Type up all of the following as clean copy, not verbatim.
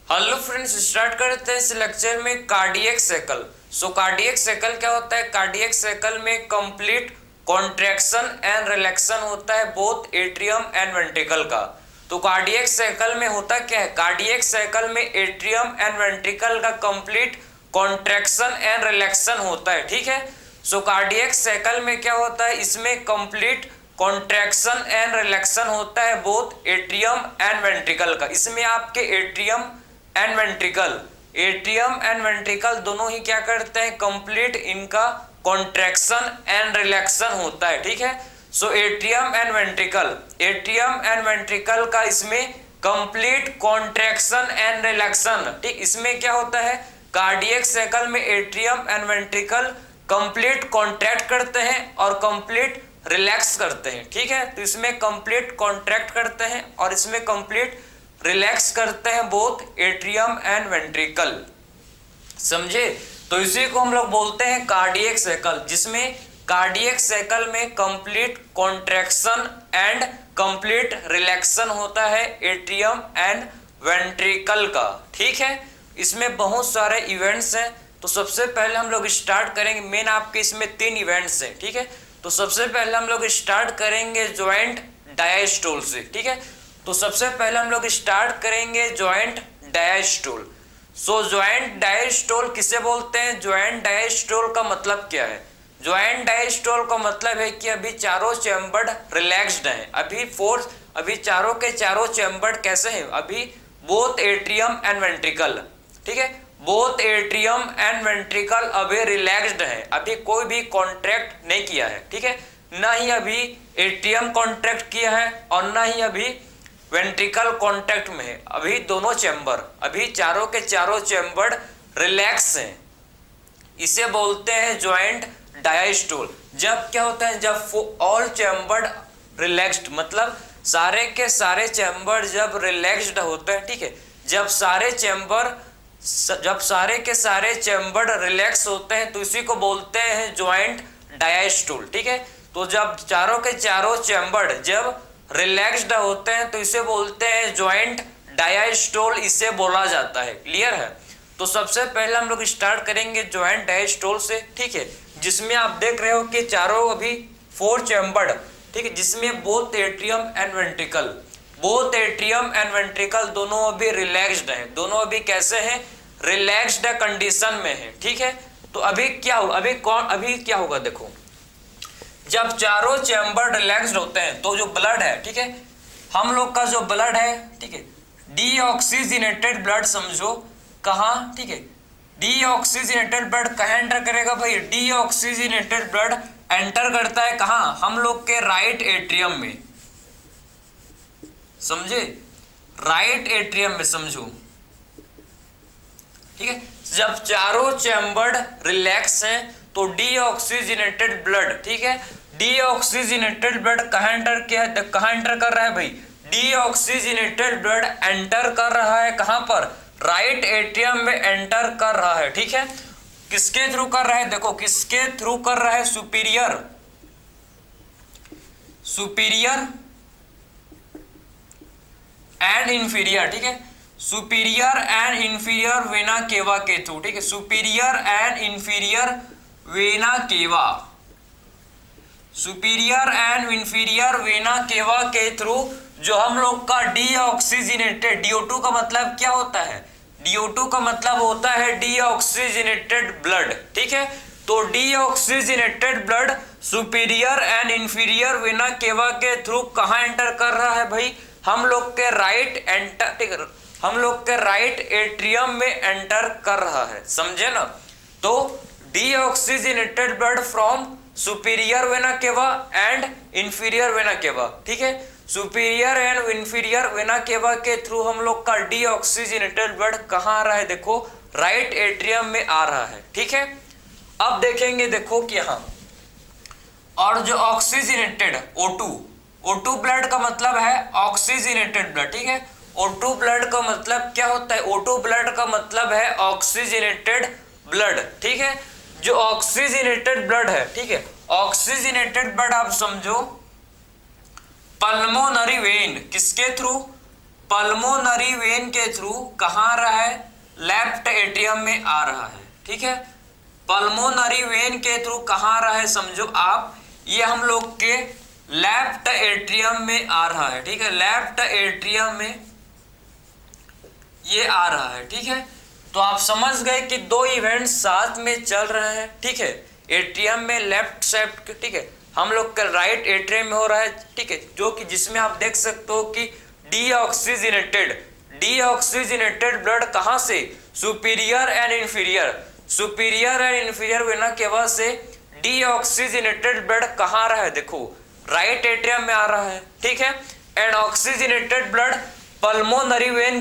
Hello friends, start करते हैं इस लेक्चर में कार्डियक साइकिल। कार्डियक साइकिल क्या होता है? कार्डियक साइकिल में कंप्लीट कॉन्ट्रैक्शन एंड रिलैक्शन होता है बोथ एट्रियम एंड वेंट्रिकल का। तो कार्डियक साइकिल में होता क्या है? कार्डियक साइकिल में एट्रियम एंड वेंट्रिकल का कंप्लीट कॉन्ट्रैक्शन एंड रिलैक्शन होता है। ठीक है। कार्डियक साइकिल में क्या होता है? इसमें कंप्लीट कॉन्ट्रैक्शन एंड रिलैक्शन होता है बोथ एट्रियम एंड वेंट्रिकल का। इसमें आपके एट्रियम एंड वेंट्रिकल दोनों ही क्या करते हैं? कंप्लीट इनका कॉन्ट्रैक्शन एंड रिलैक्शन होता है। ठीक है। एट्रियम एंड वेंट्रिकल का इसमें कंप्लीट कॉन्ट्रैक्शन एंड रिलैक्शन। ठीक, इसमें क्या होता है? कार्डियक साइकिल में atrium and ventricle complete contract करते हैं और कंप्लीट रिलैक्स करते हैं। ठीक है। तो इसमें कंप्लीट कॉन्ट्रैक्ट करते हैं और इसमें कंप्लीट रिलैक्स करते हैं बोथ एट्रियम एंड वेंट्रिकल। समझे? तो इसी को हम लोग बोलते हैं कार्डियक साइकिल, जिसमें कार्डियक साइकिल में कंप्लीट कॉन्ट्रैक्शन एंड कंप्लीट रिलैक्शन होता है एट्रियम एंड वेंट्रिकल का। ठीक है। इसमें बहुत सारे इवेंट्स हैं। तो सबसे पहले हम लोग स्टार्ट करेंगे, मेन आपके इसमें 3 इवेंट्स हैं। ठीक है। तो सबसे पहले हम लोग स्टार्ट करेंगे ज्वाइंट डायस्टोल से। ठीक है। तो सबसे पहले हम लोग स्टार्ट करेंगे ज्वाइंट डायस्टोल। ज्वाइंट डायस्टोल किसे बोलते हैं? ज्वाइंट डायस्टोल का मतलब क्या है? ज्वाइंट डायस्टोल का मतलब है कि अभी चारों चैम्बर रिलैक्स्ड हैं। अभी चारों के चारों चैम्बर कैसे हैं? अभी बोथ एट्रियम एंड वेंट्रिकल। ठीक है। बोथ एट्रियम एंड वेंट्रिकल अभी रिलैक्स्ड है, अभी कोई भी कॉन्ट्रैक्ट नहीं किया है। ठीक है। ना ही अभी एट्रियम कॉन्ट्रैक्ट किया है और ना ही अभी वेंट्रिकल कॉन्टैक्ट में है। अभी दोनों चैम्बर, अभी चारों के चारों चैम्बर रिलैक्स हैं। इसे बोलते हैं ज्वाइंट डायस्टोल। जब क्या होता है? जब ऑल चैम्बर रिलैक्स्ड, मतलब सारे के सारे चैम्बर जब रिलैक्स्ड होते हैं। ठीक है। जब सारे के सारे चैम्बर रिलैक्स होते हैं तो इसी को बोलते हैं ज्वाइंट डायस्टोल। ठीक है। तो जब चारों के चारों चैम्बर जब रिलैक्स्ड होते हैं तो इसे बोलते हैं ज्वाइंट डायस्टोल, इसे बोला जाता है। क्लियर है? तो सबसे पहले हम लोग स्टार्ट करेंगे ज्वाइंट डायस्टोल से। ठीक है। जिसमें आप देख रहे हो कि चारों अभी 4 चैम्बर, ठीक है, जिसमें बोथ एट्रियम एंड वेंट्रिकल दोनों अभी रिलैक्स्ड हैं। दोनों अभी कैसे हैं? रिलैक्स्ड कंडीशन में है। ठीक है। तो अभी क्या होगा? अभी क्या होगा? देखो, जब चारों चैम्बर रिलैक्स्ड होते हैं तो जो ब्लड है, ठीक है, हम लोग का जो ब्लड है, ठीक है, डीऑक्सीजनेटेड ब्लड समझो कहाँ? ठीक है। डीऑक्सीजनेटेड ब्लड कहाँ एंटर करेगा भाई? डीऑक्सीजनेटेड ब्लड एंटर करता है कहाँ? हम लोग के राइट एट्रियम में। समझे? राइट एट्रियम में समझो। ठीक है। जब चारों चैम्बर रिलैक्स हैं तो डीऑक्सीजनेटेड ब्लड, ठीक है, डीऑक्सीजनेटेड ब्लड कहाँ एंटर कर रहा है भाई? डीऑक्सीजनेटेड ब्लड एंटर कर रहा है कहाँ पर? राइट एट्रियम में एंटर कर रहा है। ठीक है। किसके थ्रू कर रहा है? देखो, किसके थ्रू कर रहा है? Superior and inferior. ठीक है। Superior and inferior vena cava के थ्रू। ठीक है। Superior and inferior vena cava, superior and inferior vena cava के थ्रू जो हम लोग का डीऑक्सीजनेटेड, DO2 का मतलब क्या होता है? DO2 का मतलब होता है डीऑक्सीजनेटेड ब्लड। ठीक है। तो deoxygenated blood superior and inferior vena cava के थ्रू कहाँ एंटर कर रहा है भाई? हम लोग के राइट एट्रियम में एंटर कर रहा है। समझे ना? तो deoxygenated blood from superior vena cava and inferior vena cava. ठीक है। Superior and inferior vena cava के थ्रू हम लोग का डीऑक्सीजनेटेड ब्लड कहाँ आ रहा है? देखो, राइट एट्रियम में आ रहा है। ठीक है। अब देखेंगे, देखो कि यहाँ और जो ऑक्सीजनेटेड O2 ब्लड का मतलब है ऑक्सीजनेटेड ब्लड। ठीक है। O2 ब्लड का मतलब क्या होता है? O2 ब्लड का मतलब है ऑक्सीजनेटेड ब्लड। ठीक है। जो ऑक्सीजनेटेड ब्लड है, ठीक है, ऑक्सीजनेटेड ब्लड आप समझो पल्मोनरी वेन, किसके थ्रू? पल्मोनरी वेन के थ्रू कहाँ आ रहा है, लेफ्ट एट्रियम में आ रहा है, ठीक है। पल्मोनरी वेन के थ्रू कहाँ आ रहा है समझो आप, ये हम लोग के लेफ्ट एट्रियम में आ रहा है, ठीक है, लेफ्ट एट्रियम में ये आ रहा है, ठीक है। तो आप समझ गए कि दो इवेंट साथ में चल रहे हैं, ठीक है। एट्रियम में लेफ्ट साइड, ठीक है, हम लोग का राइट एट्रियम में हो रहा है, ठीक है, जो कि जिसमें आप देख सकते हो कि डीऑक्सीजनेटेड ब्लड कहाँ से, superior and inferior vena cava से डीऑक्सीजनेटेड ब्लड कहाँ आ रहा है, देखो राइट एट्रियम में आ रहा है, ठीक है। And oxygenated blood pulmonary vein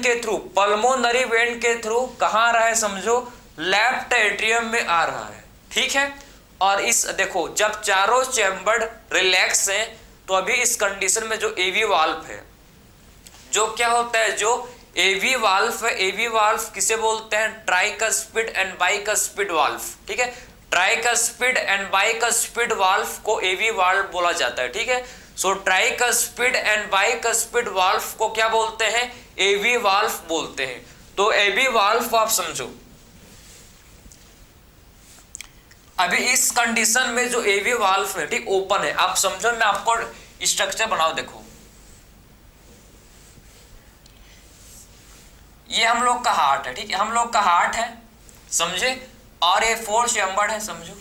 के थ्रू कहाँ आ रहा है समझो, लेफ्ट एट्रियम में आ रहा है, ठीक है। और इस देखो जब चारों चैम्बर रिलैक्स हैं तो अभी इस कंडीशन में जो एवी वाल्व है, जो क्या होता है, जो एवी वाल्व है, एवी वाल्व किसे बोलते हैं, ट्राइकस्पिड एंड बाइकस्पिड वाल्व, ठीक है। ट्राइकस्पिड एंड बाइकस्पिड वाल्व को एवी वाल्व बोला जाता है, ठीक है। So tricuspid and bicuspid valve को क्या बोलते हैं, एवी वाल्व बोलते हैं। तो एवी वाल्व आप समझो, अभी इस कंडीशन में जो एवी वाल्व है, ठीक, ओपन है, आप समझो, मैं आपको स्ट्रक्चर बनाओ, देखो ये हम लोग का हार्ट है, ठीक है, हम लोग का हार्ट है, समझे, और ये 4 चैम्बर है, समझो।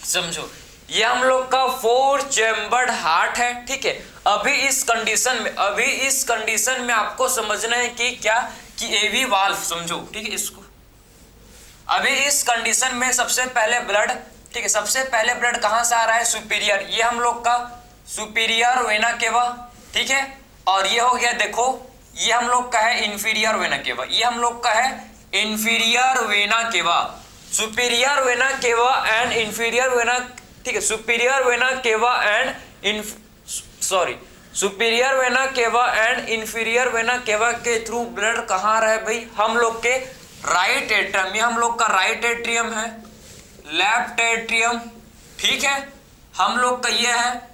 समझो ये हम लोग का 4 चैम्बर्ड हार्ट है, ठीक है। अभी इस कंडीशन में आपको समझना है कि क्या, कि एवी वाल्व समझो, ठीक है। इसको अभी इस कंडीशन में सबसे पहले ब्लड, ठीक है, सबसे पहले ब्लड कहां से आ रहा है, सुपीरियर, ये हम लोग का सुपीरियर वेना केवा, ठीक है। और ये हो गया, देखो ये हम लोग का है इंफीरियर वेना केवा, ये हम लोग का है inferior vena cava, superior vena cava and inferior vena, ठीक है, superior vena cava and superior vena cava and inferior vena cava के थ्रू ब्लड कहाँ आ रहा है भाई, हम लोग के राइट एट्रियम, ये हम लोग का राइट एट्रियम है, लेफ्ट एट्रियम, ठीक है, हम लोग का ये है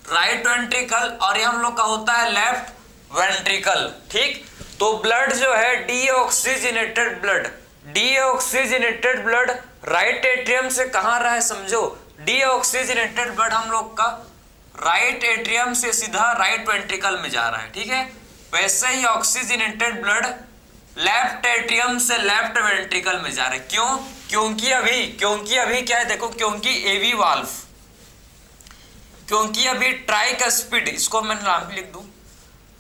राइट वेंट्रिकल, और ये हम लोग का होता है लेफ्ट वेंट्रिकल, ठीक। तो ब्लड जो है डीऑक्सीजनेटेड ब्लड राइट एट्रियम से कहाँ रहा है समझो, डीऑक्सीजनेटेड ब्लड हम लोग का राइट एट्रियम से सीधा राइट वेंट्रिकल में जा रहा है, ठीक है। वैसे ही ऑक्सीजनेटेड ब्लड लेफ्ट एट्रियम से लेफ्ट वेंट्रिकल में जा रहा है, क्यों, क्योंकि अभी क्या है, देखो क्योंकि एवी वाल्व, क्योंकि अभी ट्राइकस्पिड, इसको मैं नाम भी लिख दूं,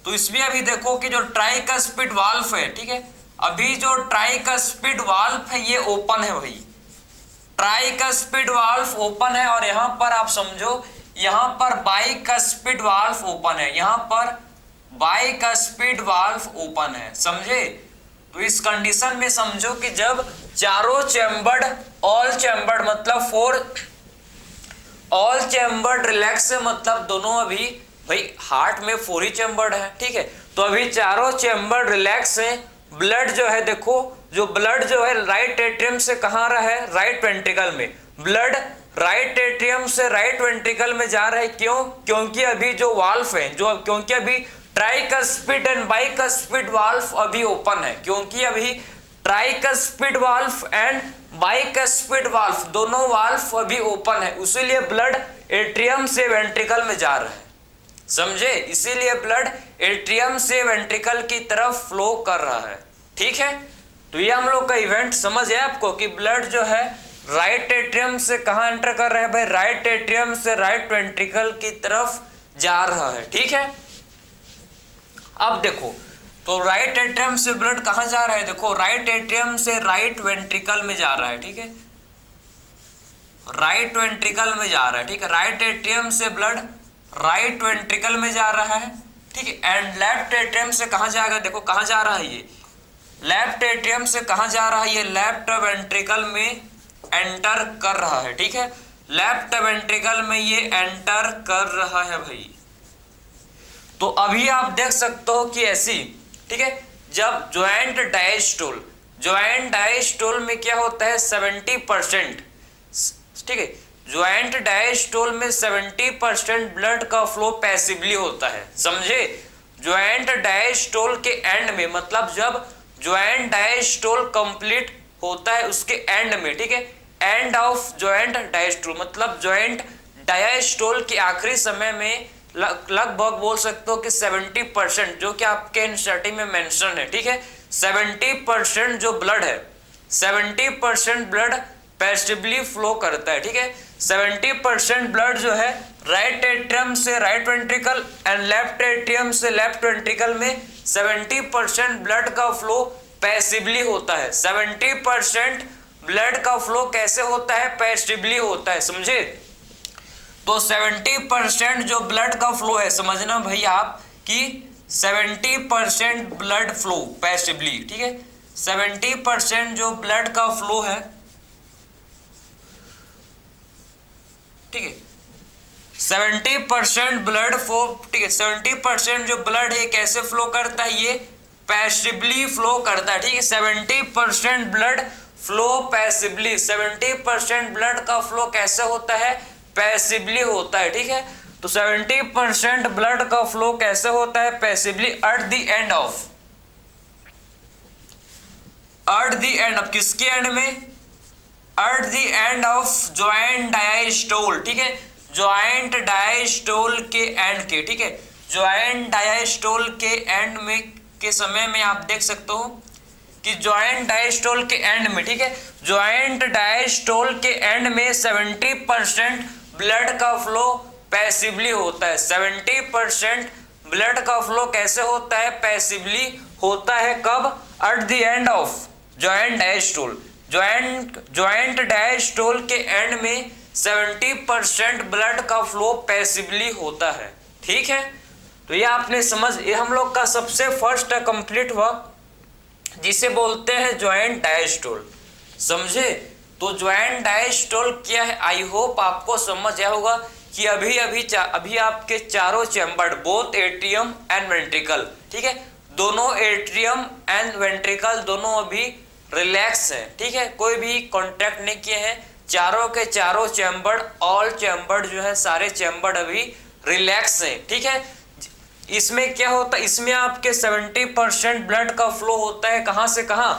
तो इसमें अभी देखो कि जो ट्राइकस्पिड वाल्व है, ठीक है, अभी जो ट्राइकस्पिड वाल्व है ये ओपन है भाई, ट्राइकस्पिड वाल्व ओपन है, और यहां पर आप समझो, यहां पर बाइकस्पिड वाल्व ओपन है, यहां पर बाइकस्पिड वाल्व ओपन है, समझे। तो इस कंडीशन में समझो कि जब चारों चैम्बर्ड, ऑल चैम्बर्ड मतलब 4, ऑल चैम्बर्ड रिलैक्स है, मतलब दोनों अभी भाई हार्ट में 4 ही चैम्बर्ड है, ठीक है। तो अभी चारों चैम्बर्ड रिलैक्स है, ब्लड जो है, देखो जो ब्लड जो है राइट एट्रियम से कहाँ रहा है, राइट वेंट्रिकल में, ब्लड राइट एट्रियम से राइट वेंट्रिकल में जा रहा है, क्यों, क्योंकि अभी जो वाल्व है, जो क्योंकि अभी ट्राइकस्पिड एंड बाइकस्पिड वाल्व अभी ओपन है, क्योंकि अभी tricuspid valve and bicuspid valve दोनों वाल्व अभी ओपन है, इसीलिए ब्लड एट्रियम से वेंट्रिकल में जा रहा है, समझे, इसीलिए ब्लड एट्रियम से वेंट्रिकल की तरफ फ्लो कर रहा है, ठीक है। तो ये हम लोग का इवेंट समझ है आपको कि ब्लड जो है राइट एट्रियम से कहां एंटर कर रहा है भाई, राइट एट्रियम से राइट वेंट्रिकल की तरफ जा रहा है, ठीक है। अब देखो, तो राइट एट्रियम से ब्लड कहां जा रहा है, देखो राइट एट्रियम से राइट वेंट्रिकल में जा रहा है, ठीक है, राइट वेंट्रिकल में जा रहा है, ठीक है, राइट एट्रियम से ब्लड राइट वेंट्रिकल में जा रहा है, ठीक है। एंड लेफ्ट एट्रियम से कहां जाएगा, देखो कहां जा रहा है, ये लेफ्ट एट्रियम से कहां जा रहा है, ये लेफ्ट वेंट्रिकल में एंटर कर रहा है, ठीक है, लेफ्ट वेंट्रिकल में ये एंटर कर रहा है भाई। तो अभी आप देख सकते हो कि ऐसी, ठीक है, जब ज्वाइंट ज्वाइंट डायस्टोल में क्या होता है 70%, ठीक है, ज्वाइंट डायस्टोल में 70% ब्लड का फ्लो पैसिवली होता है, समझे। ज्वाइंट डायस्टोल के एंड में, मतलब जब ज्वाइंट डायस्टोल कंप्लीट होता है उसके एंड में, ठीक है, एंड ऑफ ज्वाइंट डायस्टोल मतलब ज्वाइंट डायस्टोल के आखिरी समय में लगभग बोल सकते हो कि 70%, जो कि आपके एनसीईआरटी में मेंशन है, ठीक है, 70% जो ब्लड है, 70% ब्लड पैसिवली फ्लो करता है, ठीक है। 70% ब्लड जो है राइट एट्रियम से right ventricle and left atrium से लेफ्ट वेंट्रिकल में 70% ब्लड का फ्लो पैसिवली होता है। 70% ब्लड का फ्लो कैसे होता है, पैसिवली होता है, समझे। तो 70% जो ब्लड का फ्लो है, समझना भाई आप कि 70% ब्लड फ्लो पैसिवली, ठीक है, 70% जो ब्लड का फ्लो है, ठीक है, 70% ब्लड फ्लो, ठीक है, 70% जो ब्लड है कैसे फ्लो करता है, ये पैसिवली फ्लो करता है, ठीक है। 70% ब्लड फ्लो पैसिवली, 70% ब्लड का फ्लो कैसे होता है, पैसिवली होता है, ठीक है। तो 70% ब्लड का फ्लो कैसे होता है, passively at the end of, at the end of किसके एंड में, at the end of joint diastole, ठीक है, ज्वाइंट डायस्टोल के एंड के, ठीक है, ज्वाइंट डायस्टोल के एंड में के समय में आप देख सकते हो कि ज्वाइंट डायस्टोल के एंड में, ठीक है, ज्वाइंट डायस्टोल के एंड में 70% ब्लड का फ्लो पैसिवली होता है। 70% ब्लड का फ्लो कैसे होता है, पैसिवली होता है, कब, at the end of joint diastole, joint diastole के एंड में 70% ब्लड का फ्लो पैसिवली होता है, ठीक है। तो ये आपने ये हम लोग का सबसे फर्स्ट कंप्लीट हुआ, जिसे बोलते हैं ज्वाइंट डायस्टोल, समझे। तो ज्वाइंट डायस्टोल क्या है, आई होप आपको समझ आया होगा कि अभी आपके चारों chamber, both atrium and ventricle, ठीक है, दोनों एट्रियम एंड वेंट्रिकल दोनों अभी रिलैक्स है, ठीक है, कोई भी कॉन्ट्रैक्ट नहीं किए हैं, चारों के चारों चैम्बर, ऑल चैम्बर जो है सारे चैम्बर अभी रिलैक्स है, ठीक है। इसमें क्या होता है, इसमें आपके 70% ब्लड का फ्लो होता है, कहां से कहां,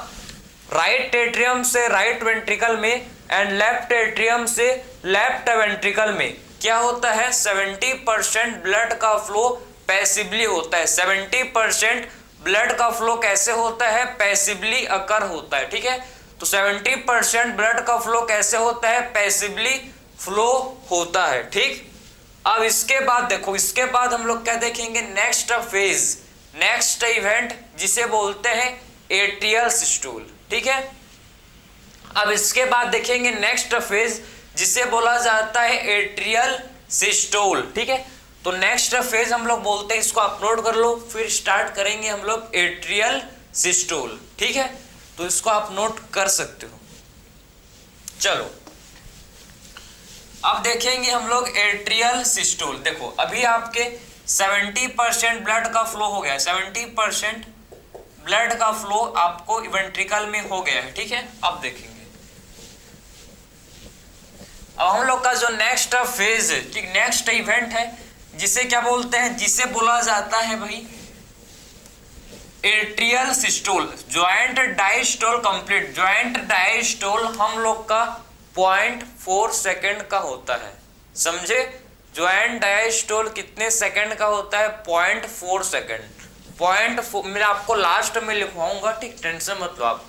राइट एट्रियम से राइट वेंट्रिकल में एंड लेफ्ट एट्रियम से लेफ्ट वेंट्रिकल में क्या होता है, 70% ब्लड का फ्लो पैसिवली होता है। 70% ब्लड का फ्लो कैसे होता है, पैसिवली अकर होता है, ठीक है। तो 70% ब्लड का फ्लो कैसे होता है, पैसिवली फ्लो होता है, ठीक। अब इसके बाद देखो, इसके बाद हम लोग क्या देखेंगे, नेक्स्ट फेज, नेक्स्ट इवेंट जिसे बोलते हैं एट्रियल सिस्टोल, ठीक है। अब इसके बाद देखेंगे नेक्स्ट फेज जिसे बोला जाता है एट्रियल सिस्टोल, ठीक है। तो नेक्स्ट फेज हम लोग बोलते हैं, इसको आप नोट कर लो, फिर स्टार्ट करेंगे हम लोग एट्रियल सिस्टोल, ठीक है। तो इसको आप नोट कर सकते हो। चलो अब देखेंगे हम लोग एट्रियल सिस्टोल। देखो अभी आपके 70% ब्लड का फ्लो हो गया, 70% ब्लड का फ्लो आपको वेंट्रिकल में हो गया है, ठीक है। अब देखेंगे, अब हम लोग का जो नेक्स्ट फेज है, ठीक, नेक्स्ट इवेंट है, जिसे क्या बोलते हैं, जिसे बोला जाता है भाई atrial systole. Joint diastole complete, joint diastole हम लोग का 0.4 सेकेंड का होता है, समझे। ज्वाइंट डायस्टोल कितने सेकंड का होता है, 0.4 सेकेंड। 0.4 मैं आपको लास्ट में लिखवाऊंगा, ठीक, टेंशन मत लो आप।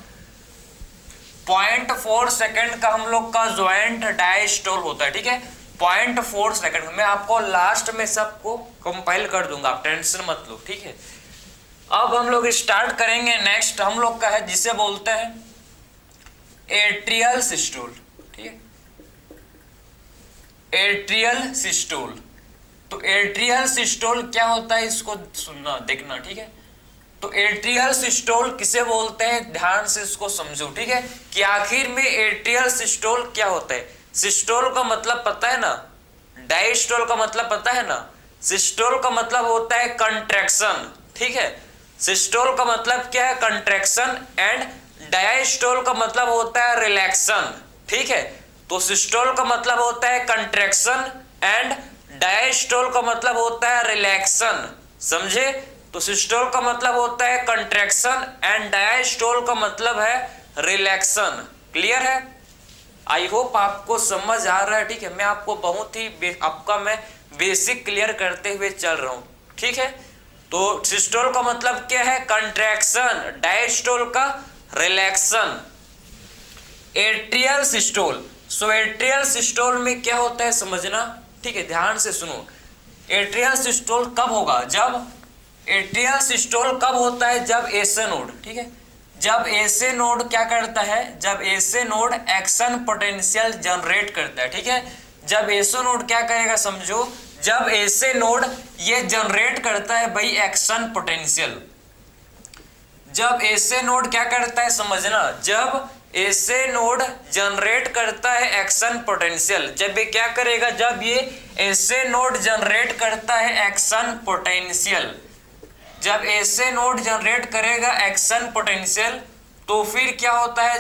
0.4 सेकेंड का हम लोग का ज्वाइंट डायस्टोल होता है, ठीक है, 0.4 सेकेंड। मैं आपको लास्ट में सबको कंपाइल कर दूंगा, आप टेंशन मत लो, ठीक है। अब हम लोग स्टार्ट करेंगे, नेक्स्ट हम लोग का है जिसे बोलते हैं एट्रियल सिस्टोल, ठीक है, एट्रियल सिस्टोल। तो एट्रियल सिस्टोल क्या होता है, इसको सुनना देखना, ठीक है। तो एट्रियल सिस्टोल किसे बोलते हैं, ध्यान से इसको समझो, ठीक है, कि आखिर में एट्रियल सिस्टोल क्या होता है। सिस्टोल का मतलब पता है ना, डायस्टोल का मतलब पता है ना। सिस्टोल का मतलब होता है कंट्रैक्शन, ठीक है। सिस्टोल का मतलब क्या है, कंट्रैक्शन एंड डायस्टोल का मतलब होता है रिलैक्सन, ठीक है। तो सिस्टोल का मतलब होता है कंट्रैक्शन एंड डायस्टोल का मतलब होता है रिलैक्सन, समझे। तो सिस्टोल का मतलब होता है कंट्रैक्शन एंड डायस्टोल का मतलब है रिलैक्सन। क्लियर है? आई होप आपको समझ आ रहा है, ठीक है। मैं आपको बहुत ही आपका मैं बेसिक क्लियर करते हुए चल रहा हूं, ठीक है। तो सिस्टोल का मतलब क्या है? कंट्रैक्शन, डायस्टोल का रिलैक्सन। एट्रियल सिस्टोल, सो एट्रियल सिस्टोल में क्या होता है समझना, ठीक है, ध्यान से सुनो। एट्रियल सिस्टोल कब होगा? जब एट्रियल सिस्टोल कब होता है? जब एसे नोड, ठीक है, जब एसे नोड क्या करता है? जब एसे नोड एक्शन पोटेंशियल जनरेट करता है, ठीक है। जब एसे नोड क्या करेगा समझो, जब एसे नोड ये जनरेट करता है भाई एक्शन पोटेंशियल। जब एसे नोड क्या करता है समझना, जब एसे नोड जनरेट करता है एक्शन पोटेंशियल। जब ये क्या करेगा? जब ये एसे नोड जनरेट करता है एक्शन पोटेंशियल, जब एसे नोड जनरेट करेगा एक्शन पोटेंशियल, तो फिर क्या होता है?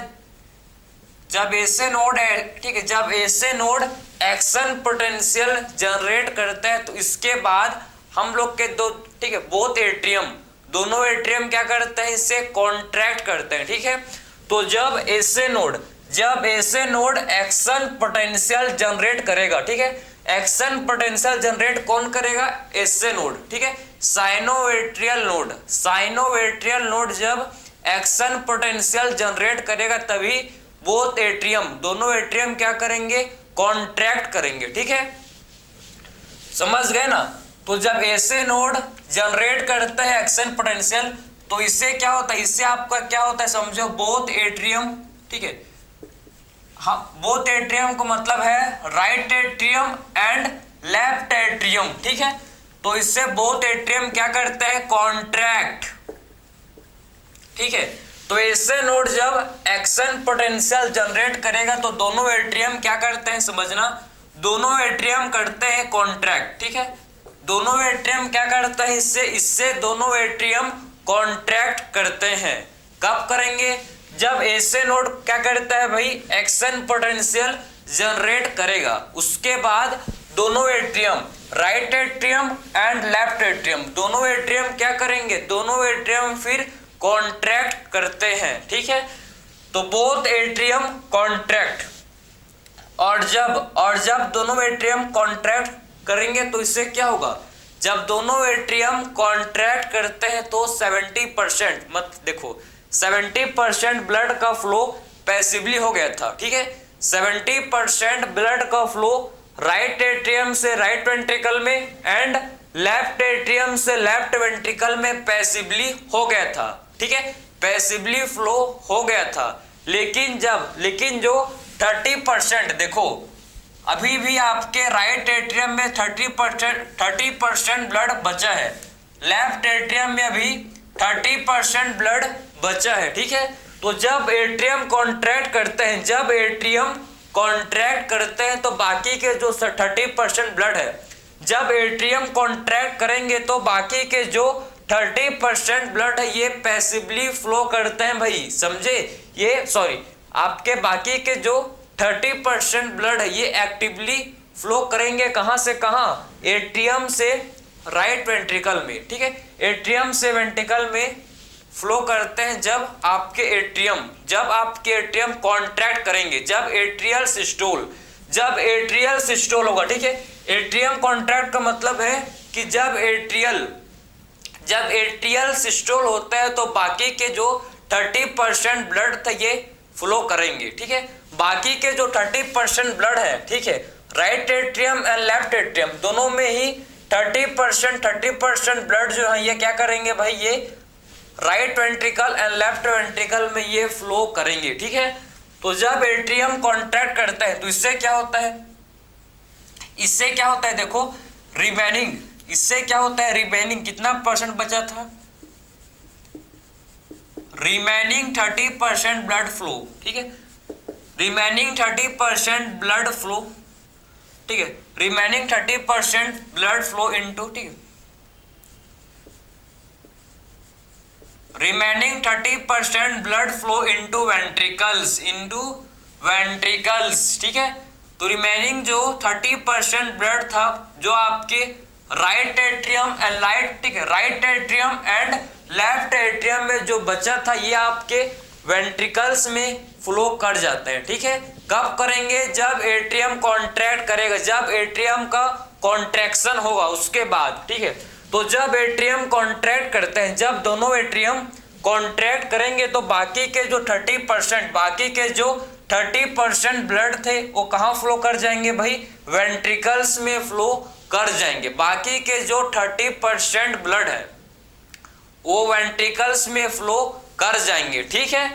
जब एसे नोड है, ठीक है, जब एसे नोड एक्शन पोटेंशियल जनरेट करता है तो इसके बाद हम लोग के दो, ठीक है, बोथ एट्रियम, दोनों एट्रियम क्या करते हैं? इससे कॉन्ट्रैक्ट करते हैं, ठीक है। तो जब एसे नोड एक्शन पोटेंशियल जनरेट करेगा, ठीक है, एक्शन पोटेंशियल जनरेट कौन करेगा? एसे नोड, ठीक है। साइनोवेट्रियल नोड जब एक्शन पोटेंशियल जनरेट करेगा तभी बोथ एट्रियम, दोनों एट्रियम क्या करेंगे? कॉन्ट्रैक्ट करेंगे, ठीक है, समझ गए ना। तो जब एसे नोड जनरेट करता है एक्शन पोटेंशियल तो इससे क्या होता है? इससे आपका क्या होता है समझो, बोथ एट्रियम, ठीक है, हाँ, बोथ एट्रियम को मतलब है right atrium and left atrium, ठीक है। तो इससे बोथ एट्रियम क्या करते हैं? कॉन्ट्रैक्ट, ठीक है। तो एसे नोड जब एक्शन पोटेंशियल जनरेट करेगा तो दोनों एट्रियम क्या करते हैं समझना, दोनों एट्रियम करते हैं कॉन्ट्रैक्ट, ठीक है। दोनों एट्रियम क्या करता है? इससे दोनों एट्रियम कॉन्ट्रैक्ट करते हैं। कब करेंगे? जब एसे नोड क्या करता है भाई? एक्शन पोटेंशियल जनरेट करेगा, उसके बाद दोनों atrium, right atrium and left atrium, दोनों एट्रियम क्या करेंगे? दोनों एट्रियम फिर कॉन्ट्रैक्ट करते हैं, ठीक है। तो बोथ एट्रियम कॉन्ट्रैक्ट, और जब दोनों एट्रियम कॉन्ट्रैक्ट करेंगे तो इससे क्या होगा? जब दोनों एट्रियम कॉन्ट्रैक्ट करते हैं तो 70%, मत देखो 70% ब्लड का फ्लो पैसिवली हो गया था, ठीक है। 70% ब्लड का फ्लो राइट एट्रियम से राइट वेंट्रिकल में एंड लेफ्ट एट्रियम से लेफ्ट वेंट्रिकल में पैसिवली हो गया था, ठीक है, पैसिवली फ्लो हो गया था। लेकिन जो 30%, देखो अभी भी आपके राइट एट्रियम में 30% ब्लड बचा है, लेफ्ट एट्रियम में अभी 30% ब्लड बचा है, ठीक है। तो जब एट्रियम कॉन्ट्रैक्ट करते हैं, तो बाकी के जो 30% ब्लड है, जब एट्रियम कॉन्ट्रैक्ट करेंगे तो बाकी के जो 30% ब्लड है ये पैसिवली फ्लो करते हैं भाई, समझे। ये सॉरी, आपके बाकी के जो 30% ब्लड है ये एक्टिवली फ्लो करेंगे कहां से कहां? एट्रियम से राइट वेंट्रिकल में, ठीक है, एट्रियम से वेंट्रिकल में फ्लो करते हैं जब आपके एट्रियम कॉन्ट्रैक्ट करेंगे, जब एट्रियल सिस्टोल होगा, ठीक है। एट्रियम कॉन्ट्रैक्ट का मतलब है कि जब एट्रियल सिस्टोल होता है तो बाकी के जो 30% ब्लड था ये फ्लो करेंगे, ठीक है। बाकी के जो 30% ब्लड है, ठीक है, right atrium and left atrium दोनों में ही 30% ब्लड जो है ये क्या करेंगे भाई? ये right ventricle and left ventricle में ये फ्लो करेंगे, ठीक है। तो जब एट्रियम कॉन्ट्रैक्ट करता है तो इससे क्या होता है? देखो रिमेनिंग, इससे क्या होता है? रिमेनिंग कितना परसेंट बचा था? रिमेनिंग 30% ब्लड फ्लो, ठीक है, रिमेनिंग 30% ब्लड फ्लो, ठीक है, रिमेनिंग 30% ब्लड फ्लो इनटू, ठीक है, remaining 30% blood flow into ventricles, ठीक है। तो रिमेनिंग जो 30% ब्लड था जो आपके right atrium and left atrium में जो बचा था ये आपके वेंट्रिकल्स में फ्लो कर जाते हैं, ठीक है। कब करेंगे? जब एट्रियम कॉन्ट्रैक्ट करेगा, जब एट्रियम का कॉन्ट्रैक्शन होगा उसके बाद, ठीक है। तो जब एट्रियम कॉन्ट्रैक्ट करते हैं, जब दोनों एट्रियम कॉन्ट्रैक्ट करेंगे तो बाकी के जो 30% ब्लड थे वो कहाँ फ्लो कर जाएंगे भाई? वेंट्रिकल्स में फ्लो कर जाएंगे। बाकी के जो 30% ब्लड है वो वेंट्रिकल्स में फ्लो कर जाएंगे, ठीक है।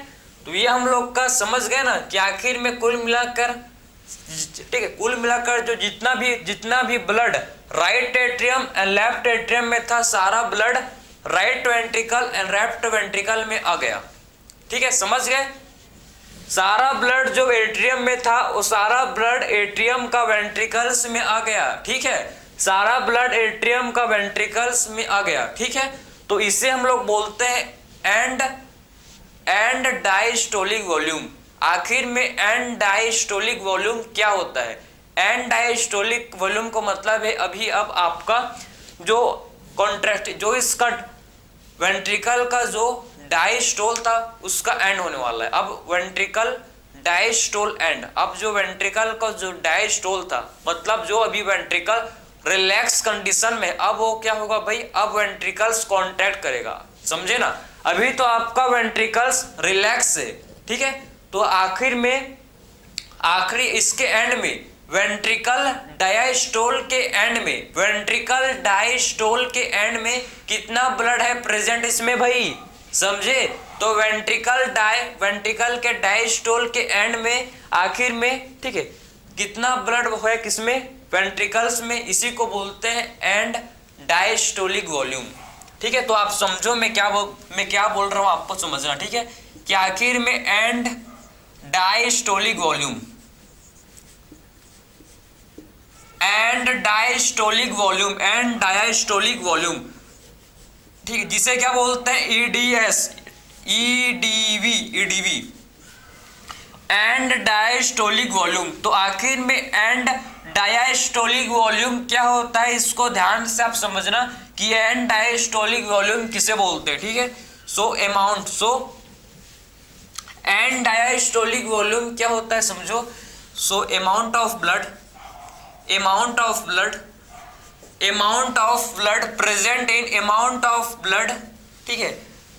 तो ये हम लोग का समझ गए ना कि आखिर में कुल मिलाकर, ठीक है, कुल मिलाकर जो जितना भी blood right atrium and left atrium में था सारा blood right ventricle and left ventricle में आ गया, ठीक है। समझ गए? सारा ब्लड जो एट्रियम में था वो सारा ब्लड एट्रियम का वेंट्रिकल्स में आ गया, ठीक है। सारा ब्लड एट्रियम का वेंट्रिकल्स में आ गया, ठीक है। तो इसे हम लोग बोलते हैं एंड डायस्टोलिक वॉल्यूम। आखिर में एंड डायस्टोलिक वॉल्यूम क्या होता है? एंड डायस्टोलिक वॉल्यूम को मतलब है अब आपका जो कॉन्ट्रैक्ट, जो इसका वेंट्रिकल का जो डायस्टोल था उसका एंड होने वाला है। अब वेंट्रिकल डायस्टोल एंड, अब जो वेंट्रिकल का जो डायस्टोल था मतलब जो अभी वेंट्रिकल रिलैक्स कंडीशन में, अब वो क्या होगा भाई? अब वेंट्रिकल्स कॉन्ट्रैक्ट करेगा, समझे ना। अभी तो आपका वेंट्रिकल्स रिलैक्स है, ठीक है। तो आखिरी इसके एंड में वेंट्रिकल डायस्टोल के एंड में कितना ब्लड है प्रेजेंट इसमें भाई? समझे? तो वेंट्रिकल के डायस्टोल के एंड में आखिर में, ठीक है, कितना ब्लड है किसमें? वेंट्रिकल्स में। इसी को बोलते हैं एंड डायस्टोलिक वॉल्यूम, ठीक है। तो आप समझो मैं क्या बोल रहा हूं, आपको समझना, ठीक है, कि आखिर में एंड डायस्टोलिक वॉल्यूम ठीक है, जिसे क्या बोलते हैं? EDV and diastolic volume. तो आखिर में एंड डायस्टोलिक वॉल्यूम क्या होता है इसको ध्यान से आप समझना कि एंड डायस्टोलिक वॉल्यूम किसे बोलते हैं, ठीक है। एंड डायस्टोलिक वॉल्यूम क्या होता है समझो। Amount of blood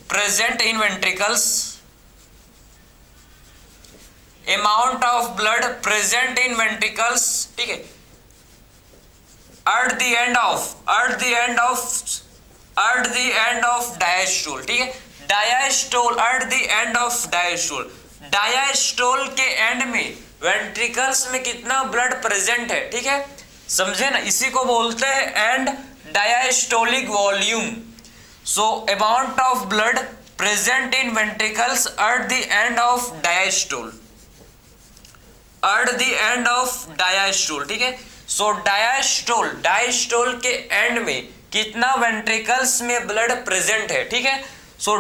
present in ventricles, amount of blood present in ventricles, ठीक है, at the end of diastole, ठीक है। डायस्टोल के एंड में वेंट्रिकल्स में कितना ब्लड प्रेजेंट है, ठीक है, समझे ना। इसी को बोलते हैं and diastolic volume. Amount of blood present in ventricles at the end of diastole, ठीक है। डायस्टोल के एंड में कितना वेंट्रिकल्स में ब्लड प्रेजेंट है, ठीक है।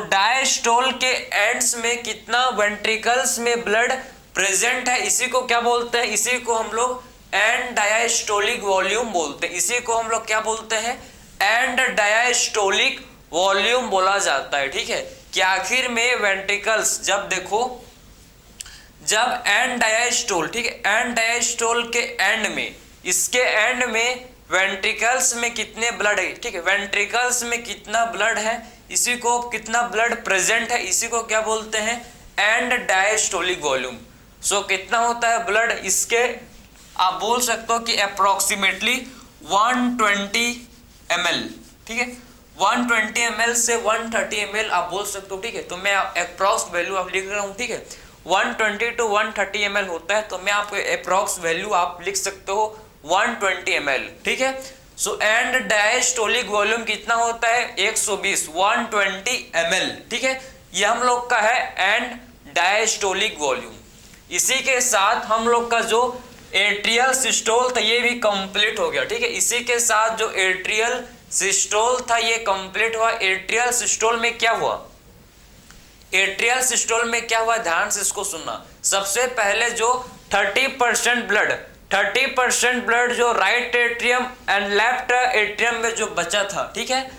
डायस्टोल के एंड्स में कितना वेंट्रिकल्स में ब्लड प्रेजेंट है, इसी को क्या बोलते हैं? इसी को हम लोग एंड डायस्टोलिक वॉल्यूम बोलते हैं। इसी को हम लोग क्या बोलते हैं? एंड डायस्टोलिक वॉल्यूम बोला जाता है, ठीक है। कि आखिर में वेंट्रिकल्स जब एंड डायस्टोल, ठीक है, एंड डायस्टोल के एंड में, इसके एंड में वेंट्रिकल्स में कितने ब्लड है, ठीक है, वेंट्रिकल्स में कितना ब्लड है, इसी को कितना ब्लड प्रेजेंट है, इसी को क्या बोलते हैं? And diastolic volume. कितना होता है ब्लड? इसके आप बोल सकते हो कि अप्रोक्सीमेटली 120 ml, ठीक है, 120 ml से 130 ml आप बोल सकते हो, ठीक है। तो मैं अप्रोक्स वैल्यू आप लिख रहा हूँ, ठीक है, 120 to 130 ml होता है, तो मैं आपको अप्रोक्स वैल्यू आप लिख सकते हो 120 ml, ठीक है। एंड डायस्टोलिक वॉल्यूम कितना होता है? 120 ml, ठीक है। ये हम लोग का है एंड डायस्टोलिक वॉल्यूम। इसी के साथ हम लोग का जो एट्रियल सिस्टोल था ये भी कंप्लीट हो गया, ठीक है। इसी के साथ जो एट्रियल सिस्टोल था ये कंप्लीट हुआ। एट्रियल सिस्टोल में क्या हुआ? एट्रियल सिस्टोल में क्या हुआ, ध्यान से इसको सुनना। सबसे पहले जो 30% ब्लड जो right atrium and left atrium में जो बचा था, ठीक है,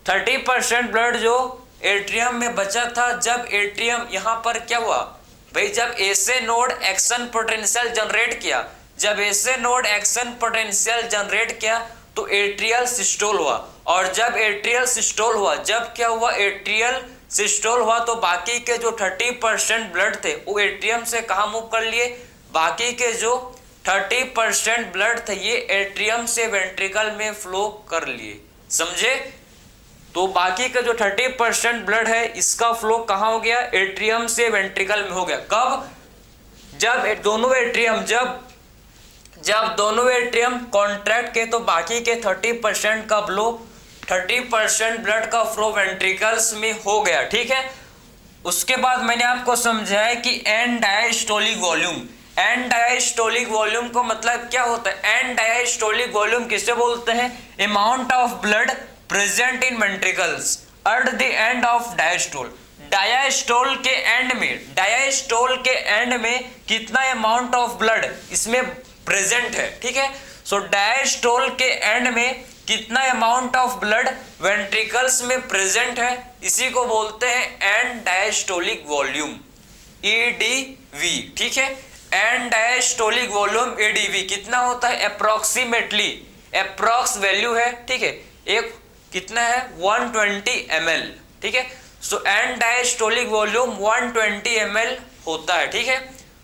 30% ब्लड जो एट्रियम में बचा था, जब एट्रियम यहां पर क्या हुआ भाई, जब ऐसे नोड एक्शन पोटेंशियल जनरेट किया, जब ऐसे नोड एक्शन पोटेंशियल जनरेट किया तो एट्रियल सिस्टोल हुआ। और जब एट्रियल सिस्टोल हुआ, जब क्या हुआ, एट्रियल सिस्टोल हुआ तो बाकी के जो 30% ब्लड थे वो एट्रियम से कहाँ मूव कर लिए, बाकी के जो 30% ब्लड थे ये एट्रियम से वेंट्रिकल में फ्लो कर लिए, समझे। तो बाकी का जो 30% ब्लड है इसका फ्लो कहाँ हो गया, एट्रियम से वेंट्रिकल में हो गया। कब, जब दोनों एट्रियम जब दोनों एट्रियम कॉन्ट्रैक्ट के तो बाकी के 30% का फ्लो 30% ब्लड का फ्लो वेंट्रिकल्स में हो गया, ठीक है। उसके बाद मैंने आपको समझाया कि end diastolic volume, end diastolic volume को मतलब क्या होता है, एन डायस्टोलिक वॉल्यूम किसे बोलते हैं, amount of blood present in ventricles at the end of diastole. Diastole के एंड में, डायस्टोल के एंड में कितना अमाउंट ऑफ ब्लड इसमें प्रेजेंट है, ठीक है। सो डायस्टोल के एंड में कितना अमाउंट ऑफ ब्लड वेंट्रिकल्स में प्रेजेंट है, इसी को बोलते हैं एन डायस्टोलिक वॉल्यूम, EDV, ठीक है। एन डायस्टोलिक वॉल्यूम EDV कितना होता है, अप्रोक्सीमेटली, अप्रोक्स वैल्यू है, ठीक है, एक कितना है 120 ml, ठीक है। सो एन डायस्टोलिक वॉल्यूम 120 ml होता है, ठीक है।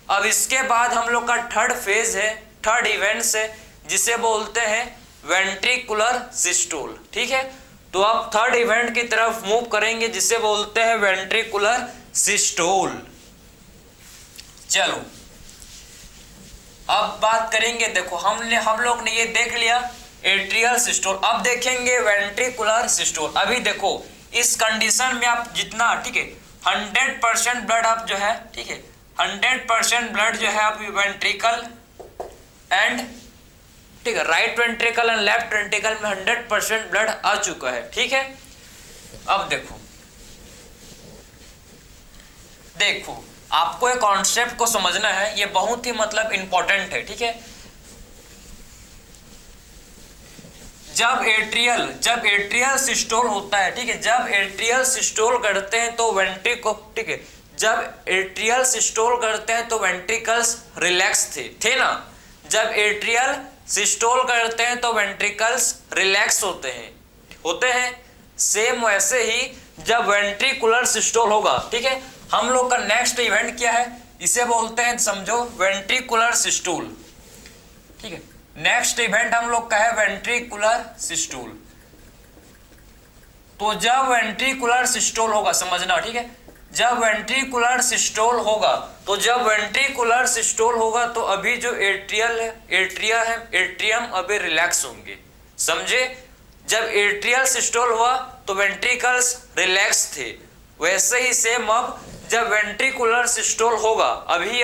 अब इसके बाद हम लोग का थर्ड फेज है, थर्ड इवेंट्स है, जिसे बोलते हैं वेंट्रिकुलर सिस्टोल, ठीक है। तो अब थर्ड इवेंट की तरफ मूव करेंगे जिसे बोलते हैं वेंट्रिकुलर सिस्टोल। चलो अब बात करेंगे, देखो हम लोग ने ये देख लिया एट्रियल सिस्टोल, अब देखेंगे वेंट्रिकुलर सिस्टोल। अभी देखो इस कंडीशन में आप जितना, ठीक है, 100% ब्लड आप जो है, ठीक है, 100% ब्लड जो है आप वेंट्रिकल एंड, ठीक है, right ventricle and left ventricle में 100% ब्लड आ चुका है, ठीक है। अब देखो आपको एक कॉन्सेप्ट को समझना है, ये बहुत ही मतलब इंपॉर्टेंट है, ठीक है। जब एट्रियल सिस्टोल होता है, ठीक है, जब एट्रियल सिस्टोल करते हैं तो वेंट्रिको, ठीक है, जब एट्रियल सिस्टोल करते हैं तो वेंट्रिकल्स रिलैक्स थे ना, जब एट्रियल सिस्टोल करते हैं तो वेंट्रिकल्स रिलैक्स होते हैं। सेम वैसे ही जब वेंट्रिकुलर सिस्टोल होगा, ठीक है, हम लोग का नेक्स्ट इवेंट क्या है, इसे बोलते हैं, समझो, वेंट्रिकुलर सिस्टोल, ठीक है। नेक्स्ट इवेंट हम लोग का है वेंट्रिकुलर सिस्टोल। तो जब वेंट्रिकुलर सिस्टोल होगा, समझना, ठीक है, जब वेंट्रिकुलर सिस्टोल होगा तो जब वेंट्रिकुलर सिस्टोल होगा तो अभी जो एट्रियम अभी रिलैक्स होंगे, समझे। जब एट्रियल सिस्टोल हुआ तो वेंट्रिकल्स रिलैक्स थे, वैसे ही सेम अब जब वेंट्रिकुलर सिस्टोल होगा, अभी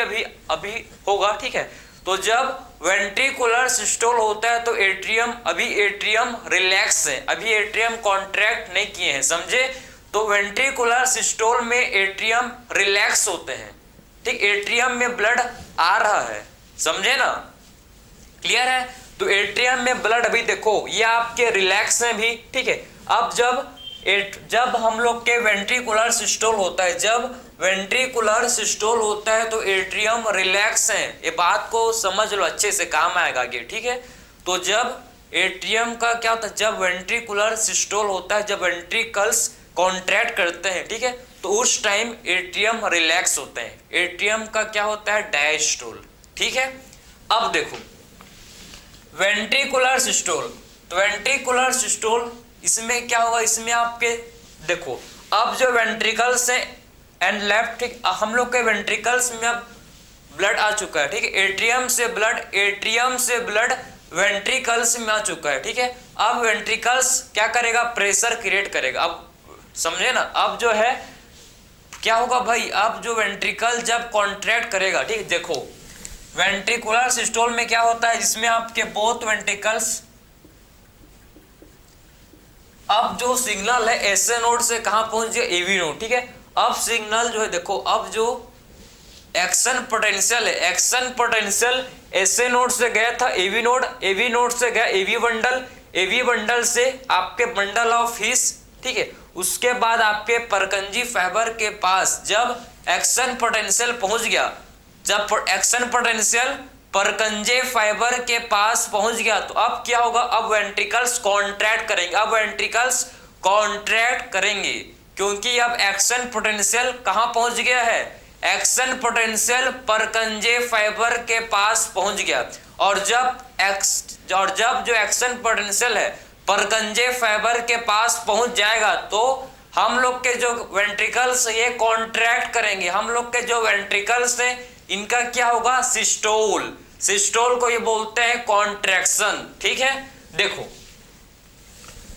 होगा, ठीक है। तो जब वेंट्रिकुलर सिस्टोल होता है तो एट्रियम रिलैक्स है, अभी एट्रियम कॉन्ट्रैक्ट नहीं किए हैं, समझे। तो वेंट्रिकुलर सिस्टोल में एट्रियम रिलैक्स होते हैं, ठीक, एट्रियम में ब्लड आ रहा है, समझे ना, क्लियर है। तो एट्रियम में ब्लड अभी देखो ये आपके रिलैक्स हैं भी, ठीक है। अब जब हम लोग के वेंट्रिकुलर सिस्टोल होता है, जब वेंट्रिकुलर सिस्टोल होता है तो एट्रियम रिलैक्स है, ये बात को समझ लो, अच्छे से काम आएगा आगे, ठीक है। तो जब एट्रियम का क्या होता है, जब वेंट्रिकुलर सिस्टोल होता है, जब वेंट्रिकल्स कॉन्ट्रैक्ट करते हैं, ठीक है, तो उस टाइम एट्रियम रिलैक्स होते हैं, एट्रियम का क्या होता है, डायस्टोल, ठीक है। अब देखो वेंट्रिकुलर सिस्टोल, तो वेंट्रिकुलर सिस्टोल इसमें क्या होगा, इसमें आपके देखो अब जो वेंट्रिकल्स है एंड लेफ्ट, ठीक, हम लोग के वेंट्रिकल्स में अब ब्लड आ चुका है, ठीक है, एट्रियम से ब्लड वेंट्रिकल्स में आ चुका है, ठीक है। अब वेंट्रिकल्स क्या करेगा, प्रेशर क्रिएट करेगा, अब समझे ना। अब जो है क्या होगा भाई, अब जो वेंट्रिकल जब कॉन्ट्रैक्ट करेगा, ठीक, देखो वेंट्रिकुलर सिस्टोल में क्या होता है, जिसमें आपके बोथ वेंट्रिकल्स, अब जो सिग्नल है एसए नोड से कहां पहुंच गया, एवी नोड, ठीक है। अब सिग्नल जो है देखो, अब जो एक्शन पोटेंशियल है, एक्शन पोटेंशियल ऐसे नोड से गया था एवी नोड, एवी नोड से गया एवी बंडल, एवी बंडल से आपके बंडल ऑफ हिस, ठीक है। उसके बाद आपके परकंजी फाइबर के पास जब एक्शन पोटेंशियल पहुंच गया, जब एक्शन पोटेंशियल परकंजे फाइबर के पास पहुंच गया तो अब क्या होगा, अब वेंट्रिकल्स कॉन्ट्रैक्ट करेंगे, अब वेंट्रिकल्स कॉन्ट्रैक्ट करेंगे, क्योंकि अब एक्शन पोटेंशियल कहां पहुंच गया है, एक्शन पोटेंशियल परकंजे फाइबर के पास पहुंच गया। और जब जो एक्शन पोटेंशियल है परकंजे फाइबर के पास पहुंच जाएगा तो हम लोग के जो वेंट्रिकल्स ये कॉन्ट्रैक्ट करेंगे, हम लोग के जो वेंट्रिकल्स है इनका क्या होगा, सिस्टोल, सिस्टोल को ये बोलते हैं कॉन्ट्रैक्शन, ठीक है। देखो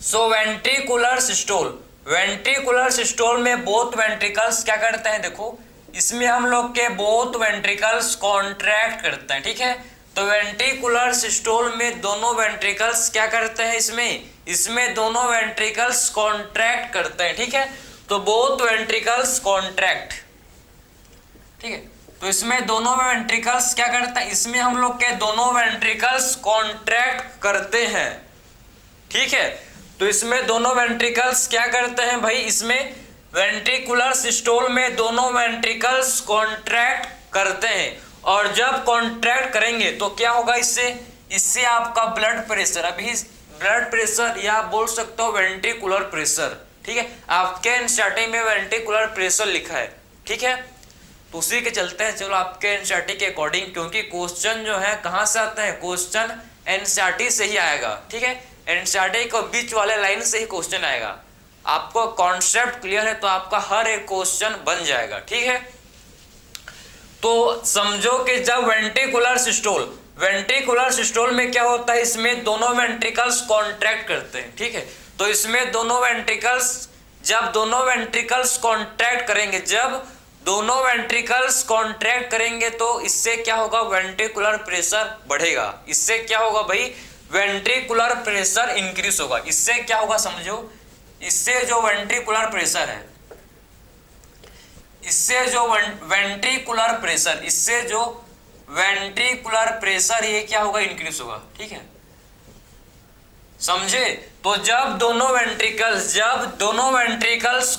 सो वेंट्रिकुलर सिस्टोल, वेंट्रिकुलर सिस्टोल में बोथ वेंट्रिकल्स क्या करते हैं, देखो इसमें हम लोग के बोथ वेंट्रिकल्स कॉन्ट्रैक्ट करते हैं, ठीक है। तो वेंट्रिकुलर सिस्टोल में दोनों वेंट्रिकल्स क्या करते हैं, इसमें दोनों वेंट्रिकल्स कॉन्ट्रैक्ट करते हैं, ठीक है। तो बोथ वेंट्रिकल्स कॉन्ट्रैक्ट, ठीक है। तो इसमें दोनों वेंट्रिकल्स क्या करते हैं, इसमें हम लोग के दोनों वेंट्रिकल्स कॉन्ट्रैक्ट करते हैं, ठीक है। तो इसमें दोनों वेंट्रिकल्स क्या करते हैं भाई, इसमें वेंट्रिकुलर सिस्टोल में दोनों वेंट्रिकल्स कॉन्ट्रैक्ट करते हैं। और जब कॉन्ट्रैक्ट करेंगे तो क्या होगा, इससे आपका ब्लड प्रेशर, अभी ब्लड प्रेशर या बोल सकते हो वेंट्रिकुलर प्रेशर, ठीक है। आपके एनसीईआरटी में वेंट्रिकुलर प्रेशर लिखा है, ठीक है। तो उसी के चलते हैं, चलो आपके एनसीईआरटी के अकॉर्डिंग, क्योंकि क्वेश्चन जो है कहाँ से आते हैं, क्वेश्चन एनसीईआरटी से ही आएगा, ठीक है। एनसीईआरटी को बीच वाले लाइन से ही क्वेश्चन आएगा। आपको कॉन्सेप्ट क्लियर है तो आपका हर एक क्वेश्चन बन जाएगा, ठीक है। तो समझो कि जब वेंट्रिकुलर सिस्टोल, वेंट्रिकुलर सिस्टोल में क्या होता है, इसमें दोनों वेंट्रिकल्स कॉन्ट्रैक्ट करते हैं, ठीक है। तो इसमें दोनों वेंट्रिकल्स, जब दोनों वेंट्रिकल्स कॉन्ट्रैक्ट करेंगे, जब दोनों वेंट्रिकल्स कॉन्ट्रैक्ट करेंगे तो इससे क्या होगा, वेंट्रिकुलर प्रेशर बढ़ेगा। इससे क्या होगा भाई, वेंट्रिकुलर प्रेशर इंक्रीज होगा। इससे क्या होगा समझो, इससे जो वेंट्रिकुलर प्रेशर है, इससे जो वेंट्रिकुलर प्रेशर, इससे जो वेंट्रिकुलर प्रेशर ये क्या होगा, इंक्रीज होगा, ठीक है, समझे। तो जब दोनों वेंट्रिकल्स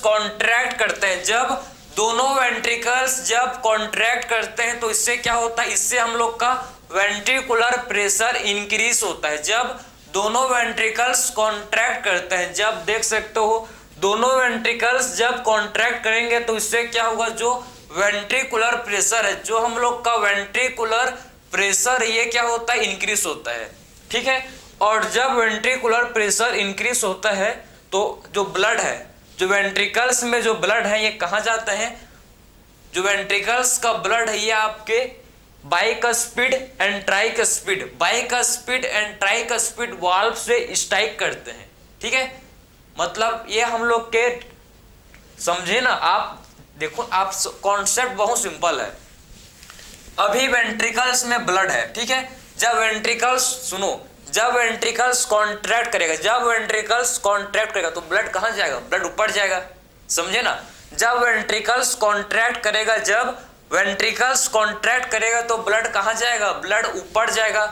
कॉन्ट्रैक्ट करते हैं, जब दोनों वेंट्रिकल्स जब कॉन्ट्रैक्ट करते हैं तो इससे क्या होता है, इससे हम लोग का वेंट्रिकुलर प्रेशर इंक्रीज होता है। जब दोनों वेंट्रिकल्स कॉन्ट्रैक्ट करते हैं, जब देख सकते हो दोनों वेंट्रिकल्स जब कॉन्ट्रैक्ट करेंगे तो इससे क्या होगा, जो वेंट्रिकुलर प्रेशर है, जो हम लोग का वेंट्रिकुलर प्रेशर ये क्या होता है, इंक्रीज होता है, ठीक है। और जब वेंट्रिकुलर प्रेशर इंक्रीज होता है तो जो ब्लड है, जो वेंट्रिकल्स में जो ब्लड है ये कहाँ जाता है, जो वेंट्रिकल्स का ब्लड है ये आपके bicuspid and tricuspid, bicuspid and tricuspid valve से स्ट्राइक करते हैं, ठीक है। मतलब ये हम लोग के समझे ना, आप देखो, आप कॉन्सेप्ट बहुत सिंपल है। अभी वेंट्रिकल्स में ब्लड है, ठीक है। जब वेंट्रिकल्स, सुनो, जब वेंट्रिकल्स कॉन्ट्रैक्ट करेगा, जब वेंट्रिकल्स कॉन्ट्रैक्ट करेगा तो ब्लड कहाँ जाएगा, ब्लड ऊपर जाएगा, समझे ना। जब वेंट्रिकल्स कॉन्ट्रैक्ट करेगा, जब वेंट्रिकल्स कॉन्ट्रैक्ट करेगा तो ब्लड कहाँ जाएगा, ब्लड ऊपर जाएगा,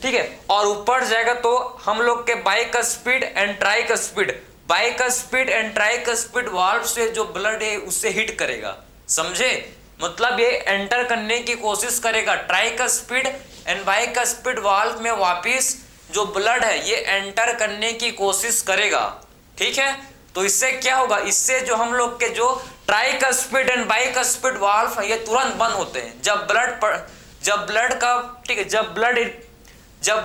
ठीक है। और ऊपर जाएगा तो हम लोग के bicuspid and tricuspid, bicuspid and tricuspid valve से जो ब्लड है उससे हिट करेगा, समझे। मतलब ये एंटर करने की कोशिश करेगा, ट्राइकस्पिड एंड बाइकस्पिड वाल्व में वापिस जो ब्लड है ये एंटर करने की कोशिश करेगा, ठीक है। तो इससे क्या होगा, इससे जो हम लोग के जो ट्राइकस्पिड एंड बाइकस्पिड वाल्व है ये तुरंत बंद होते हैं। जब ब्लड का, ठीक है, जब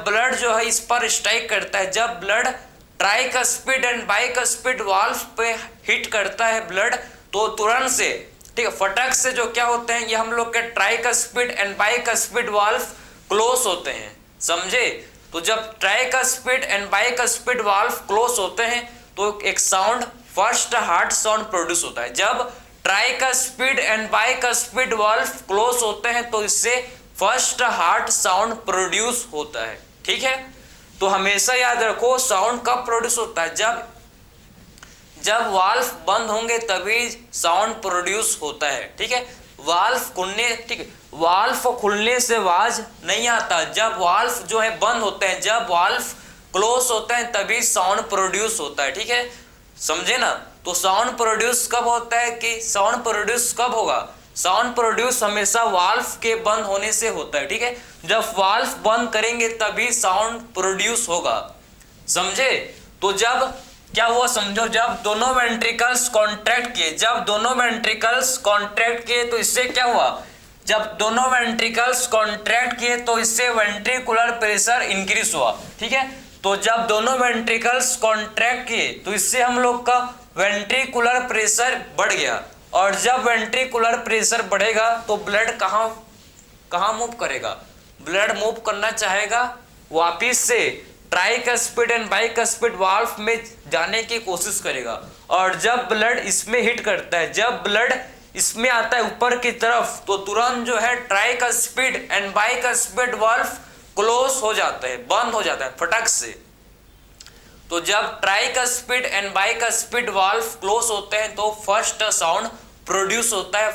ब्लड जो है इस पर स्ट्राइक करता है, जब blood tricuspid and bicuspid valve पे हिट करता है ब्लड, तो तुरंत से, ठीक है, फटक से जो क्या होते हैं, ये हम लोग के tricuspid and bicuspid valve close होते हैं, समझे। तो जब tricuspid and bicuspid valve close होते हैं तो एक sound, first heart sound produce होता है। जब tricuspid and bicuspid valve close होते हैं तो इससे फर्स्ट हार्ट साउंड प्रोड्यूस होता है, ठीक है। तो हमेशा याद रखो साउंड कब प्रोड्यूस होता है, जब वाल्व बंद होंगे तभी साउंड प्रोड्यूस होता है, ठीक है। वाल्व खुलने, ठीक है, वाल्व खुलने से आवाज नहीं आता, जब वाल्व जो है बंद होते हैं, जब वाल्व क्लोज होते हैं तभी साउंड प्रोड्यूस होता है, ठीक है, समझे ना। तो साउंड प्रोड्यूस कब होता है कि साउंड प्रोड्यूस कब होगा, साउंड प्रोड्यूस हमेशा वाल्व के बंद होने से होता है, ठीक है। जब वाल्व बंद करेंगे तभी साउंड प्रोड्यूस होगा, समझे। तो जब क्या हुआ समझो, जब दोनों वेंट्रिकल्स कॉन्ट्रैक्ट किए, जब दोनों वेंट्रिकल्स कॉन्ट्रैक्ट किए तो इससे क्या हुआ, जब दोनों वेंट्रिकल्स कॉन्ट्रैक्ट किए तो इससे वेंट्रिकुलर प्रेशर इंक्रीज हुआ, ठीक है। तो जब दोनों वेंट्रिकल्स कॉन्ट्रैक्ट किए तो इससे हम लोग का वेंट्रिकुलर प्रेशर बढ़ गया, और जब वेंट्रिकुलर प्रेशर बढ़ेगा तो ब्लड कहाँ मूव करेगा, ब्लड मूव करना चाहेगा वापिस से ट्राइकस्पिड एंड बाइकस्पिड वाल्व में जाने की कोशिश करेगा। और जब ब्लड इसमें हिट करता है, जब ब्लड इसमें आता है ऊपर की तरफ, तो तुरंत जो है tricuspid and bicuspid valve close हो जाता है, बंद हो जाता है फटक से। तो जब tricuspid and bicuspid valve close होते हैं तो फर्स्ट साउंड प्रोड्यूस होता है,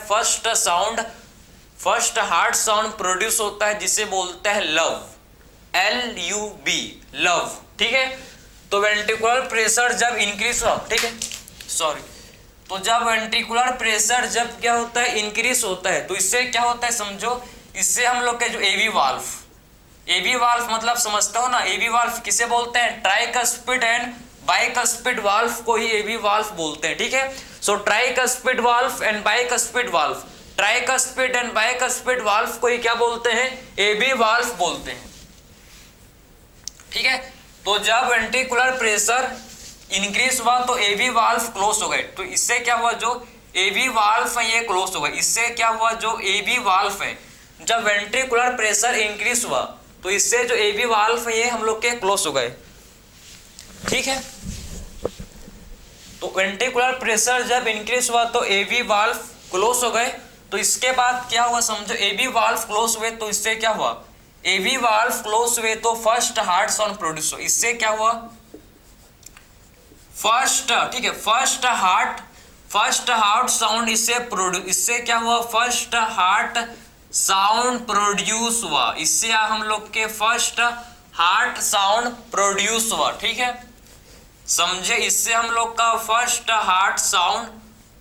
फर्स्ट हार्ट साउंड प्रोड्यूस होता है जिसे बोलते हैं लव, LUV, लव, ठीक है। तो वेंट्रिकुलर प्रेशर जब इंक्रीज हो, ठीक है, सॉरी, तो जब वेंट्रिकुलर प्रेशर जब क्या होता है इंक्रीज होता है तो इससे क्या होता है समझो, इससे हम लोग के जो AV वाल्व मतलब समझते हो ना, AV वाल्व किसे बोलते हैं, ट्राइकस्पिड एंड बाइकस्पिड वाल्व को ही AV वाल्व बोलते हैं, ठीक है। So tricuspid valve and bicuspid valve, tricuspid and bicuspid valve को ही क्या बोलते हैं, AV वाल्व बोलते हैं, ठीक है। तो जब वेंट्रिकुलर प्रेशर इंक्रीज हुआ तो AV वाल्व क्लोज हो गए, तो इससे क्या हुआ, जो AV वाल्व है ये क्लोज हो गए, इससे क्या हुआ, जो AV वाल्व है जब वेंट्रिकुलर प्रेशर इंक्रीज हुआ तो इससे जो AV वाल्व है ये हम लोग के क्लोज हो गए, ठीक है। तो वेंट्रिकुलर प्रेशर जब इंक्रीज हुआ तो AV वाल्व क्लोज हो गए, तो इसके बाद क्या हुआ समझो, AV वाल्व क्लोज हुए तो इससे क्या हुआ, AV वाल्व क्लोज हुए तो फर्स्ट हार्ट साउंड प्रोड्यूस हुआ, इससे क्या हुआ, ठीक है, फर्स्ट हार्ट साउंड इससे क्या हुआ, फर्स्ट हार्ट साउंड प्रोड्यूस हुआ, इससे हम लोग के फर्स्ट हार्ट साउंड प्रोड्यूस हुआ, ठीक है, समझे। इससे हम लोग का फर्स्ट हार्ट साउंड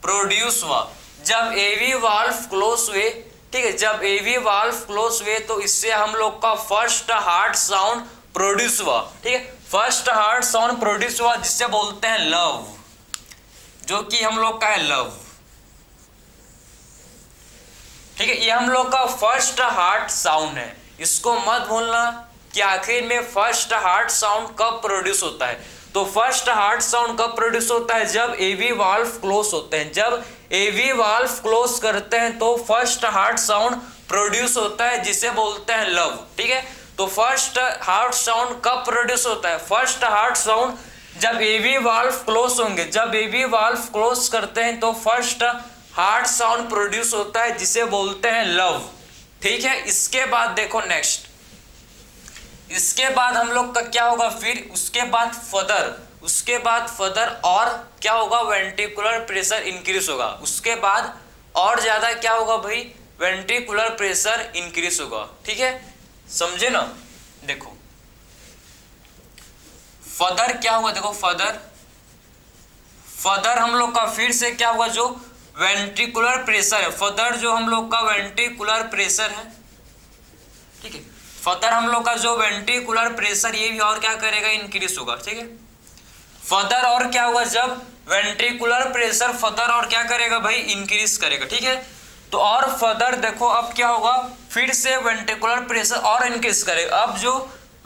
प्रोड्यूस हुआ जब AV वाल्व क्लोज हुए, ठीक है, जब AV वाल्व क्लोज हुए तो इससे हम लोग का फर्स्ट हार्ट साउंड प्रोड्यूस हुआ, ठीक है, फर्स्ट हार्ट साउंड प्रोड्यूस हुआ जिससे बोलते हैं लव, जो कि हम लोग का है लव, ठीक है। ये हम लोग का फर्स्ट हार्ट साउंड है, इसको मत भूलना कि आखिर में फर्स्ट हार्ट साउंड कब प्रोड्यूस होता है। तो फर्स्ट हार्ट साउंड कब प्रोड्यूस होता है, जब AV वाल्व क्लोज होते हैं, जब AV वाल्व क्लोज करते हैं तो फर्स्ट हार्ट साउंड प्रोड्यूस होता है जिसे बोलते हैं लव, ठीक है। तो फर्स्ट हार्ट साउंड कब प्रोड्यूस होता है, फर्स्ट हार्ट साउंड जब AV वाल्व क्लोज होंगे, जब AV वाल्व क्लोज करते हैं तो फर्स्ट हार्ट साउंड प्रोड्यूस होता है जिसे बोलते हैं लव, ठीक है। इसके बाद देखो नेक्स्ट, इसके बाद हम लोग का क्या होगा, फिर उसके बाद फर्दर और क्या होगा, वेंट्रिकुलर प्रेशर इंक्रीज होगा, उसके बाद और ज्यादा क्या होगा भाई, वेंट्रिकुलर प्रेशर इंक्रीज होगा, ठीक है, समझे ना। देखो फर्दर क्या होगा, देखो फर्दर हम लोग का फिर से क्या होगा, जो वेंट्रिकुलर प्रेशर है, फर्दर जो हम लोग का वेंट्रिकुलर प्रेशर है, ठीक है, फर्दर हम लोग का जो वेंट्रिकुलर प्रेशर ये भी और क्या करेगा, इंक्रीज होगा, ठीक है। फर्दर और क्या होगा, जब वेंट्रिकुलर प्रेशर फर्दर और क्या करेगा भाई, इंक्रीज करेगा, ठीक है। तो और फर्दर देखो अब क्या होगा, फिर से वेंट्रिकुलर प्रेशर और इंक्रीज करेगा, अब जो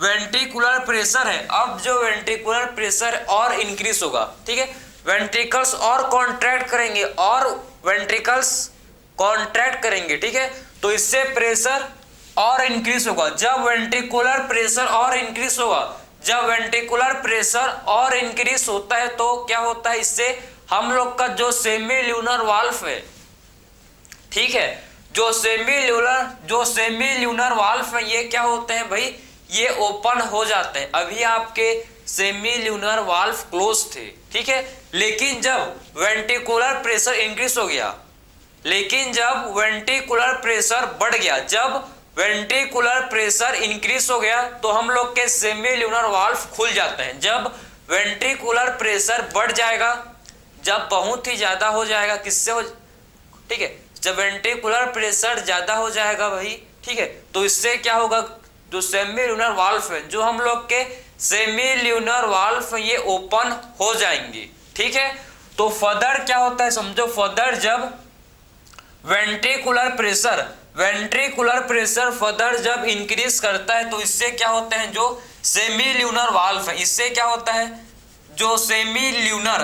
वेंट्रिकुलर प्रेशर है, अब जो वेंट्रिकुलर प्रेशर और इंक्रीज होगा, ठीक है, वेंट्रिकल्स और कॉन्ट्रैक्ट करेंगे और वेंट्रिकल्स कॉन्ट्रैक्ट करेंगे, ठीक है। तो इससे प्रेशर और इंक्रीज होगा, जब वेंट्रिकुलर प्रेशर और इंक्रीज होगा, जब वेंट्रिकुलर प्रेशर और इंक्रीज होता है तो क्या होता है, इससे हम लोग का जो सेमी ल्यूनर वाल्व है, ठीक है, जो सेमी ल्यूनर वाल्व है ये क्या होते हैं भाई, ये ओपन हो जाते हैं। अभी आपके सेमी ल्यूनर वाल्व क्लोज थे, ठीक है। लेकिन जब वेंट्रिकुलर प्रेशर इंक्रीज हो गया, लेकिन जब वेंट्रिकुलर प्रेशर बढ़ गया, जब वेंट्रिकुलर प्रेशर इंक्रीज हो गया तो हम लोग के सेमी ल्यूनर वाल्व खुल जाते हैं। जब वेंट्रिकुलर प्रेशर बढ़ जाएगा, जब बहुत ही ज्यादा हो जाएगा, किससे हो, ठीक है, जब वेंट्रिकुलर प्रेशर ज्यादा हो जाएगा भाई, ठीक है, तो इससे क्या होगा, जो सेमी ल्यूनर वाल्व है, जो हम लोग के सेमी ल्यूनर वाल्व ये ओपन हो जाएंगे, ठीक है। तो फर्दर क्या होता है समझो, फर्दर जब वेंट्रिकुलर प्रेशर फर्दर जब इंक्रीज करता है तो इससे क्या होते हैं, जो सेमी ल्यूनर वाल्व है, इससे क्या होता है, जो सेमी ल्यूनर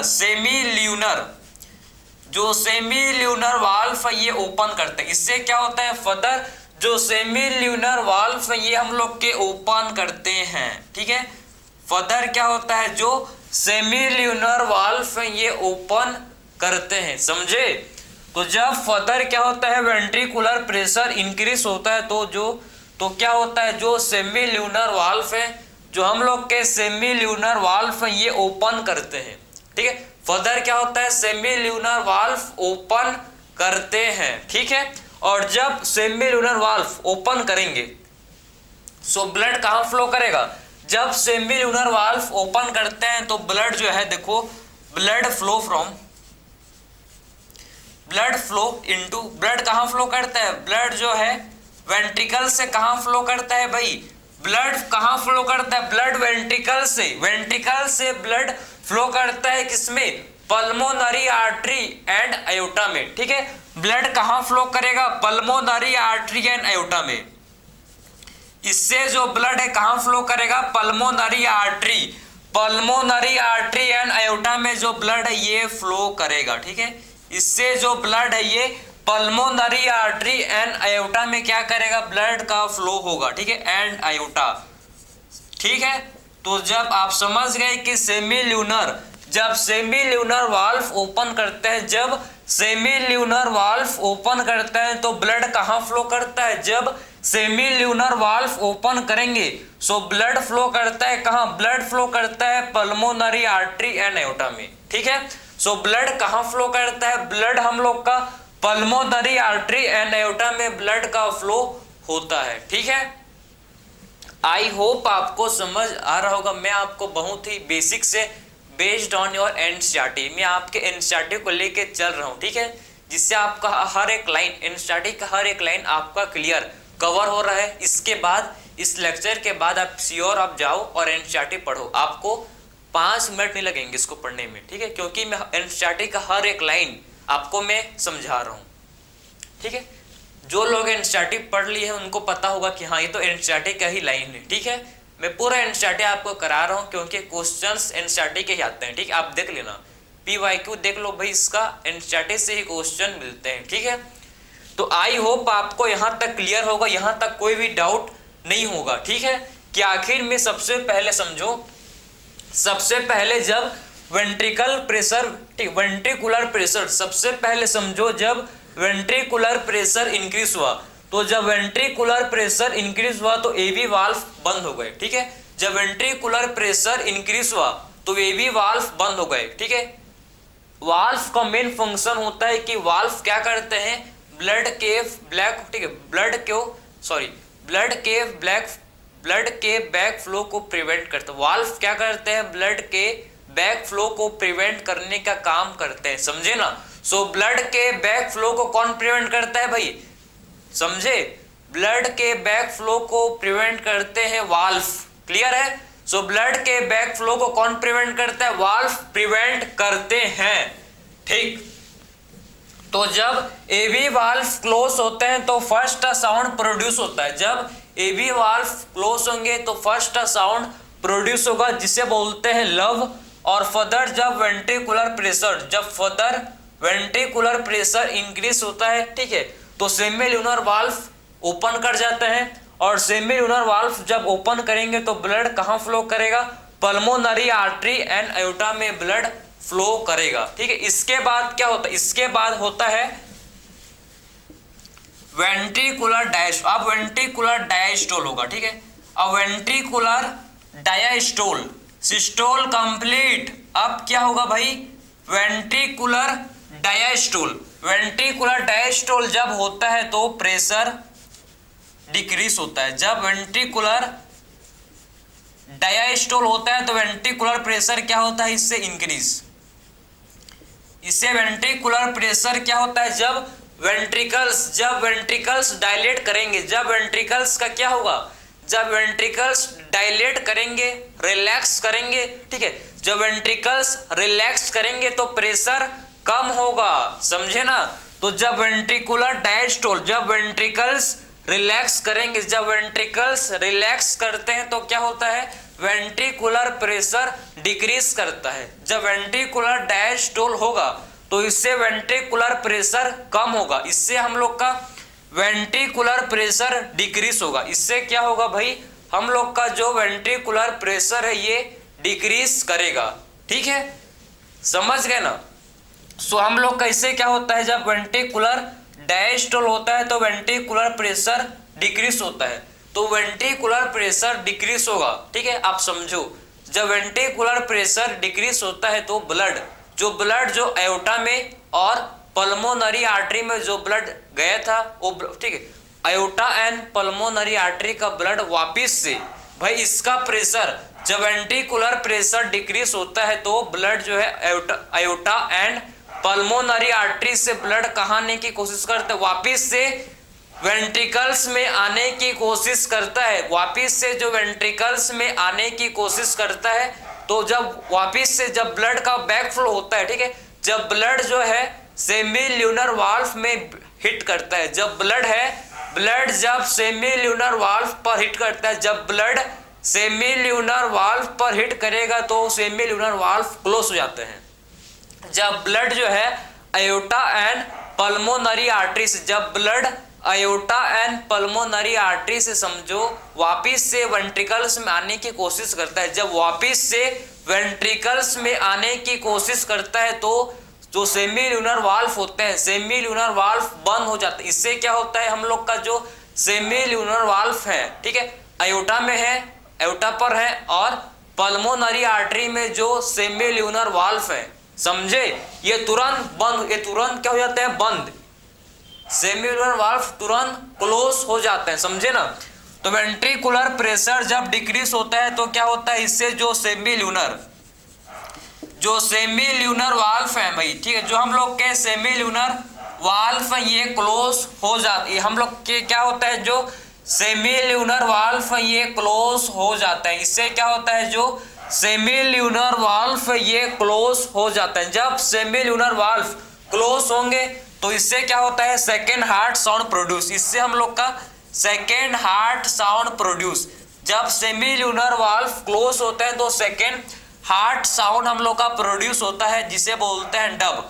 वाल्व ये ओपन करते हैं। इससे क्या होता है, फर्दर जो सेमी ल्यूनर वाल्व ये हम लोग के ओपन करते हैं, ठीक है। फर्दर क्या होता है, जो सेमी ल्यूनर वाल्व ये ओपन करते हैं, समझे। तो जब फर्दर क्या होता है, वेंट्रिकुलर प्रेशर इंक्रीज होता है तो क्या होता है, जो सेमी ल्यूनर वाल्व है, जो हम लोग के सेमी ल्यूनर वाल्व ये ओपन करते हैं, ठीक है। फर्दर क्या होता है, सेमी ल्यूनर वाल्व ओपन करते हैं, ठीक है। और जब सेमी ल्यूनर वाल्व ओपन करेंगे सो ब्लड कहाँ फ्लो करेगा, जब सेमी ल्यूनर वाल्व ओपन करते हैं तो ब्लड जो है, देखो, ब्लड कहाँ फ्लो करता है, ब्लड जो है वेंट्रिकल से कहाँ फ्लो करता है भाई, ब्लड कहाँ फ्लो करता है, ब्लड वेंट्रिकल से ब्लड फ्लो करता है, किसमें, पल्मोनरी आर्टरी एंड अयोटा में, ठीक है। ब्लड कहाँ फ्लो करेगा, पल्मोनरी आर्टरी एंड अयोटा में। इससे जो ब्लड है कहाँ फ्लो करेगा, पल्मोनरी आर्टरी एंड अयोटा में जो ब्लड है ये फ्लो करेगा, ठीक है। इससे जो ब्लड है ये पल्मोनरी आर्टरी एंड अयोटा में क्या करेगा, ब्लड का फ्लो होगा, ठीक है, एंड अयोटा, ठीक है। तो जब आप समझ गए कि जब सेमी ल्यूनर वाल्व ओपन करते हैं, जब सेमी ल्यूनर वाल्व ओपन करते हैं तो ब्लड कहाँ फ्लो करता है, जब सेमी ल्यूनर वाल्व ओपन करेंगे सो ब्लड फ्लो करता है कहाँ, ब्लड फ्लो करता है पल्मोनरी आर्टरी एंड अयोटा में, ठीक है। सो ब्लड कहाँ फ्लो करता है, ब्लड हम लोग का पल्मोनरी आर्टरी एंड अयोटा में ब्लड का फ्लो होता है, ठीक है। आई होप आपको समझ आ रहा होगा। मैं आपको बहुत ही बेसिक से बेस्ड ऑन योर एनसीईआरटी, मैं आपके एनसीईआरटी को लेके चल रहा हूँ, ठीक है, जिससे आपका हर एक लाइन, एनसीईआरटी का हर एक लाइन आपका क्लियर कवर हो रहा है। इसके बाद, इस लेक्चर के बाद आप श्योर आप जाओ और एनसीईआरटी पढ़ो, आपको 5 मिनट नहीं लगेंगे इसको पढ़ने में, ठीक है, क्योंकि मैं एनसीईआरटी का हर एक लाइन आपको मैं समझा रहा हूँ, ठीक है। जो लोग एनसीईआरटी पढ़ लिए हैं उनको पता होगा कि हाँ ये तो एनसीईआरटी का ही लाइन है, ठीक है। मैं पूरा एनसीईआरटी आपको करा रहा हूँ क्योंकि क्वेश्चंस एनसीईआरटी के ही आते हैं, ठीक है। आप देख लेना, पीवाईक्यू देख लो भाई, इसका एनसीईआरटी से ही क्वेश्चन मिलते हैं, ठीक है। तो आई होप आपको यहाँ तक क्लियर होगा, यहाँ तक कोई भी डाउट नहीं होगा, ठीक है। कि आखिर में सबसे पहले समझो, सबसे पहले जब वेंट्रिकुलर प्रेशर, सबसे पहले समझो जब वेंट्रिकुलर प्रेशर इंक्रीज हुआ, तो जब वेंट्रिकुलर प्रेशर इंक्रीज हुआ तो एवी वाल्व बंद हो गए, ठीक है। जब वेंट्रिकुलर प्रेशर इंक्रीज हुआ तो एवी वाल्व बंद हो गए, ठीक है। वाल्व का मेन फंक्शन होता है कि वाल्व क्या करते हैं, ब्लड के बैक फ्लो को प्रिवेंट करते हैं। वाल्व क्या करते हैं, ब्लड के बैक फ्लो को प्रिवेंट करने का काम करते हैं, समझे ना। सो ब्लड के बैक फ्लो को कौन प्रिवेंट करता है भाई, समझे, ब्लड के बैक फ्लो को प्रिवेंट करते हैं वाल्व, क्लियर है। सो ब्लड के बैक फ्लो को कौन प्रिवेंट करता है, वाल्व प्रिवेंट करते हैं, ठीक। तो जब एवी वाल्व क्लोज होते हैं तो फर्स्ट साउंड प्रोड्यूस होता है, जब एवी वाल्व क्लोज होंगे तो फर्स्ट साउंड प्रोड्यूस होगा जिसे बोलते हैं लव। और फर्दर जब वेंट्रिकुलर प्रेशर इंक्रीज होता है, ठीक है, तो सेमी ल्यूनर वाल्व ओपन कर जाते हैं, और सेमी ल्यूनर वाल्व जब ओपन करेंगे तो ब्लड कहाँ फ्लो करेगा, पल्मोनरी आर्टरी एंड अयोटा में ब्लड फ्लो करेगा, ठीक है। इसके बाद क्या होता है, इसके बाद होता है वेंट्रिकुलर डायस्टोल। अब वेंट्रिकुलर डायस्टोल होगा, ठीक है। अब वेंट्रिकुलर डायस्टोल सिस्टोल कंप्लीट। अब क्या होगा भाई, वेंट्रिकुलर डायस्टोल। वेंट्रिकुलर डायस्टोल जब होता है तो प्रेशर डिक्रीज होता है। जब वेंट्रिकुलर डायस्टोल होता है तो वेंट्रिकुलर प्रेशर क्या होता है, इससे इंक्रीज। इससे वेंट्रिकुलर प्रेशर क्या होता है, जब वेंट्रिकल्स डायलेट करेंगे, जब वेंट्रिकल्स का क्या होगा, जब वेंट्रिकल्स डायलेट करेंगे, रिलैक्स करेंगे, ठीक है, जब वेंट्रिकल्स रिलैक्स करेंगे तो प्रेशर कम होगा, समझे ना। तो जब वेंट्रिकुलर डायस्टोल, जब वेंट्रिकल्स रिलैक्स करेंगे, जब वेंट्रिकल्स रिलैक्स करते हैं तो क्या होता है, वेंट्रिकुलर प्रेशर डिक्रीज करता है। जब वेंट्रिकुलर डायस्टोल होगा तो इससे वेंट्रिकुलर प्रेशर कम होगा, इससे हम लोग का वेंट्रिकुलर प्रेशर डिक्रीज होगा। इससे क्या होगा भाई, हम लोग का जो वेंट्रिकुलर प्रेशर है ये डिक्रीज करेगा, ठीक है, समझ गए ना। सो हम लोग का इससे क्या होता है, जब वेंट्रिकुलर डायस्टोल होता है तो वेंट्रिकुलर प्रेशर डिक्रीज होता है, तो वेंट्रिकुलर प्रेशर डिक्रीज होगा, ठीक है, आप समझो। जब वेंट्रिकुलर प्रेशर डिक्रीज होता है तो ब्लड जो एओर्टा में और पल्मोनरी आर्टरी में जो ब्लड गया था वो, ठीक है, एओर्टा एंड पल्मोनरी आर्टरी का ब्लड वापिस से, भाई इसका प्रेशर, जब वेंट्रिकुलर प्रेशर डिक्रीज होता है तो ब्लड जो है एओर्टा एंड पल्मोनरी आर्टरी से ब्लड कहाँ आने की कोशिश करता है, वापिस से वेंट्रिकल्स में आने की कोशिश करता है, वापिस से जो वेंट्रिकल्स में आने की कोशिश करता है। तो जब वापिस से जब ब्लड का बैकफ्लो होता है, ठीक है, जब ब्लड जो है सेमील्यूनर वाल्व में हिट करता है, जब ब्लड जब सेमील्यूनर वाल्व पर हिट करता है, जब ब्लड सेमील्यूनर वाल्व पर हिट करेगा तो सेमील्यूनर वाल्व क्लोज हो जाते हैं। जब ब्लड जो है एओर्टा एंड पल्मोनरी आर्टरी से, जब blood aorta and pulmonary artery से समझो वापिस से वेंट्रिकल्स में आने की कोशिश करता है, जब वापिस से वेंट्रिकल्स में आने की कोशिश करता है तो जो सेमील्यूनर वाल्व होते हैं, सेमील्यूनर वाल्व बंद हो जाते हैं। इससे क्या होता है, हम लोग का जो सेमील्यूनर वाल्व है, ठीक है, एओर्टा में है, एओर्टा पर है, और पल्मोनरी आर्टरी में जो सेमील्यूनर वाल्व है, समझे, ये तुरंत बंद, ये तुरंत क्या हो जाते हैं, बंद, सेमील्यूनर वाल्व तुरंत क्लोज हो जाते हैं, समझे ना। तो वेंट्रिकुलर प्रेशर जब डिक्रीज होता है तो क्या होता है, इससे जो सेमील्यूनर वाल्व है भाई, ठीक है, जो हम लोग के सेमील्यूनर वाल्व ये क्लोज हो जाती है, हम लोग के क्या होता है, जो सेमील्यूनर वाल्व ये क्लोज हो जाता है। इससे क्या होता है, जो सेमील्यूनर वाल्व ये क्लोज हो जाता है। जब सेमील्यूनर वाल्व क्लोज होंगे तो इससे क्या होता है, सेकेंड हार्ट साउंड प्रोड्यूस, इससे हम लोग का सेकेंड हार्ट साउंड प्रोड्यूस। जब सेमील्यूनर वाल्व क्लोज होते हैं तो सेकेंड हार्ट साउंड हम लोग का प्रोड्यूस होता है, जिसे बोलते हैं डब,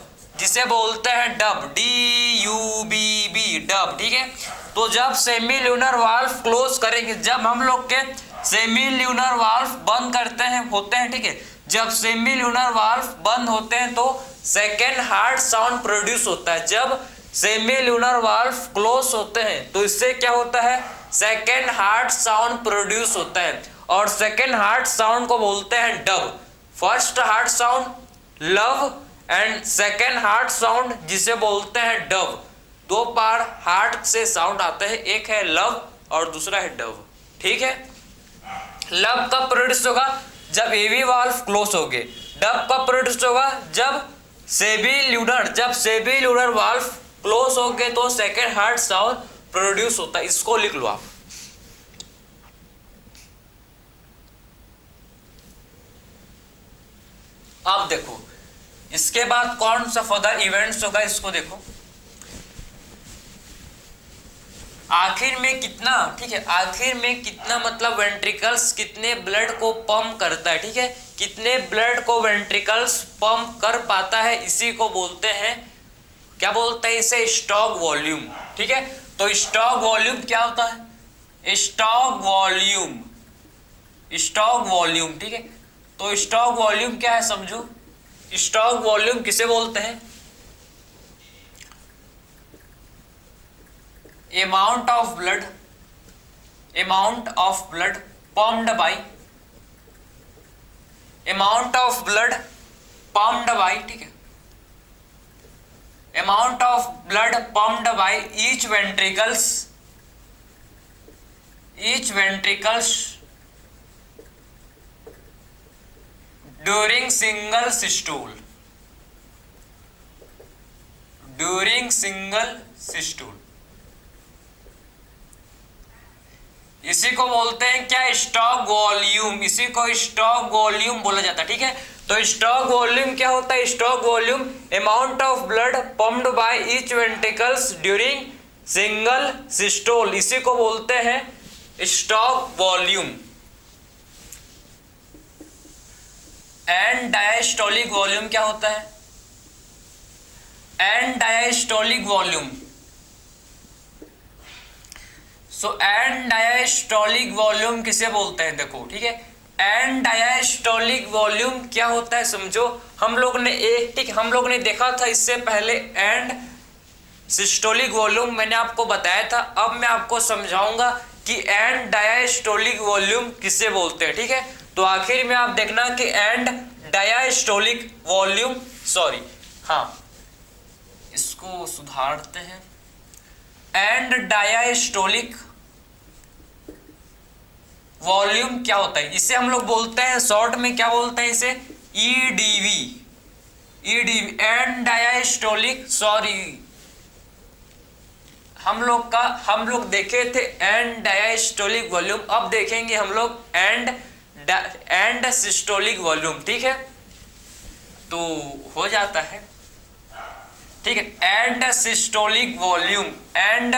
DUBB, डब, ठीक है। तो जब सेमील्यूनर वाल्व क्लोज करेंगे, जब हम लोग के सेमील्यूनर वाल्व बंद करते हैं, होते हैं, ठीक है, जब सेमील्यूनर वाल्व बंद होते हैं तो सेकेंड हार्ट साउंड प्रोड्यूस होता है। जब सेमील्यूनर वाल्व क्लोज होते हैं तो इससे क्या होता है, सेकेंड हार्ट साउंड प्रोड्यूस होता है, और सेकेंड हार्ट साउंड को बोलते हैं dub. First heart sound love and second heart sound जिसे बोलते हैं डब। दो बार हार्ट से साउंड आते हैं, एक है लव और दूसरा है डब, ठीक है। लव कब प्रोड्यूस होगा, जब एवी वाल्व क्लोज हो गए। डब कब प्रोड्यूस होगा, जब सेमील्यूनर वाल्व क्लोज हो गए तो सेकेंड हार्ट साउंड प्रोड्यूस होता है। इसको लिख लो आप। अब देखो इसके बाद कौन सा फर्दर इवेंट्स होगा, इसको देखो। आखिर में कितना, ठीक है, आखिर में कितना मतलब वेंट्रिकल्स कितने ब्लड को पंप करता है, ठीक है, कितने ब्लड को वेंट्रिकल्स पंप कर पाता है, इसी को बोलते हैं, क्या बोलते हैं इसे, स्टॉक वॉल्यूम, ठीक है। तो स्टॉक वॉल्यूम क्या होता है, स्टॉक वॉल्यूम, ठीक है। तो स्टॉक वॉल्यूम क्या है, समझो, स्टॉक वॉल्यूम किसे बोलते हैं, amount of blood pumped by amount of blood pumped by, ठीक है, amount of blood pumped by each ventricles during single systole, इसी को बोलते हैं क्या, स्टॉक वॉल्यूम, इसी को स्टॉक वॉल्यूम बोला जाता है, ठीक है। तो स्टॉक वॉल्यूम क्या होता है, stroke volume amount of blood pumped by each ventricles during single systole, इसी को बोलते हैं stroke volume. And diastolic volume क्या होता है, and diastolic volume, so and diastolic volume किसे बोलते हैं, देखो, ठीक है। एंड डायस्टोलिक वॉल्यूम क्या होता है समझो, हम लोग ने देखा था इससे पहले एंड सिस्टोलिक वॉल्यूम, मैंने आपको बताया था। अब मैं आपको समझाऊंगा कि एंड डायस्टोलिक वॉल्यूम किसे बोलते हैं, ठीक है। तो आखिर में आप देखना कि एंड डायस्टोलिक वॉल्यूम, इसको सुधारते हैं, एंड डायस्टोलिक वॉल्यूम क्या होता है, इसे हम लोग बोलते हैं शॉर्ट में, क्या बोलते हैं इसे, ईडीवी, एंड डायस्टोलिक, हम लोग देखे थे एंड डायस्टोलिक वॉल्यूम, अब देखेंगे हम लोग एंड सिस्टोलिक वॉल्यूम, ठीक है। तो हो जाता है, ठीक है, and systolic volume, and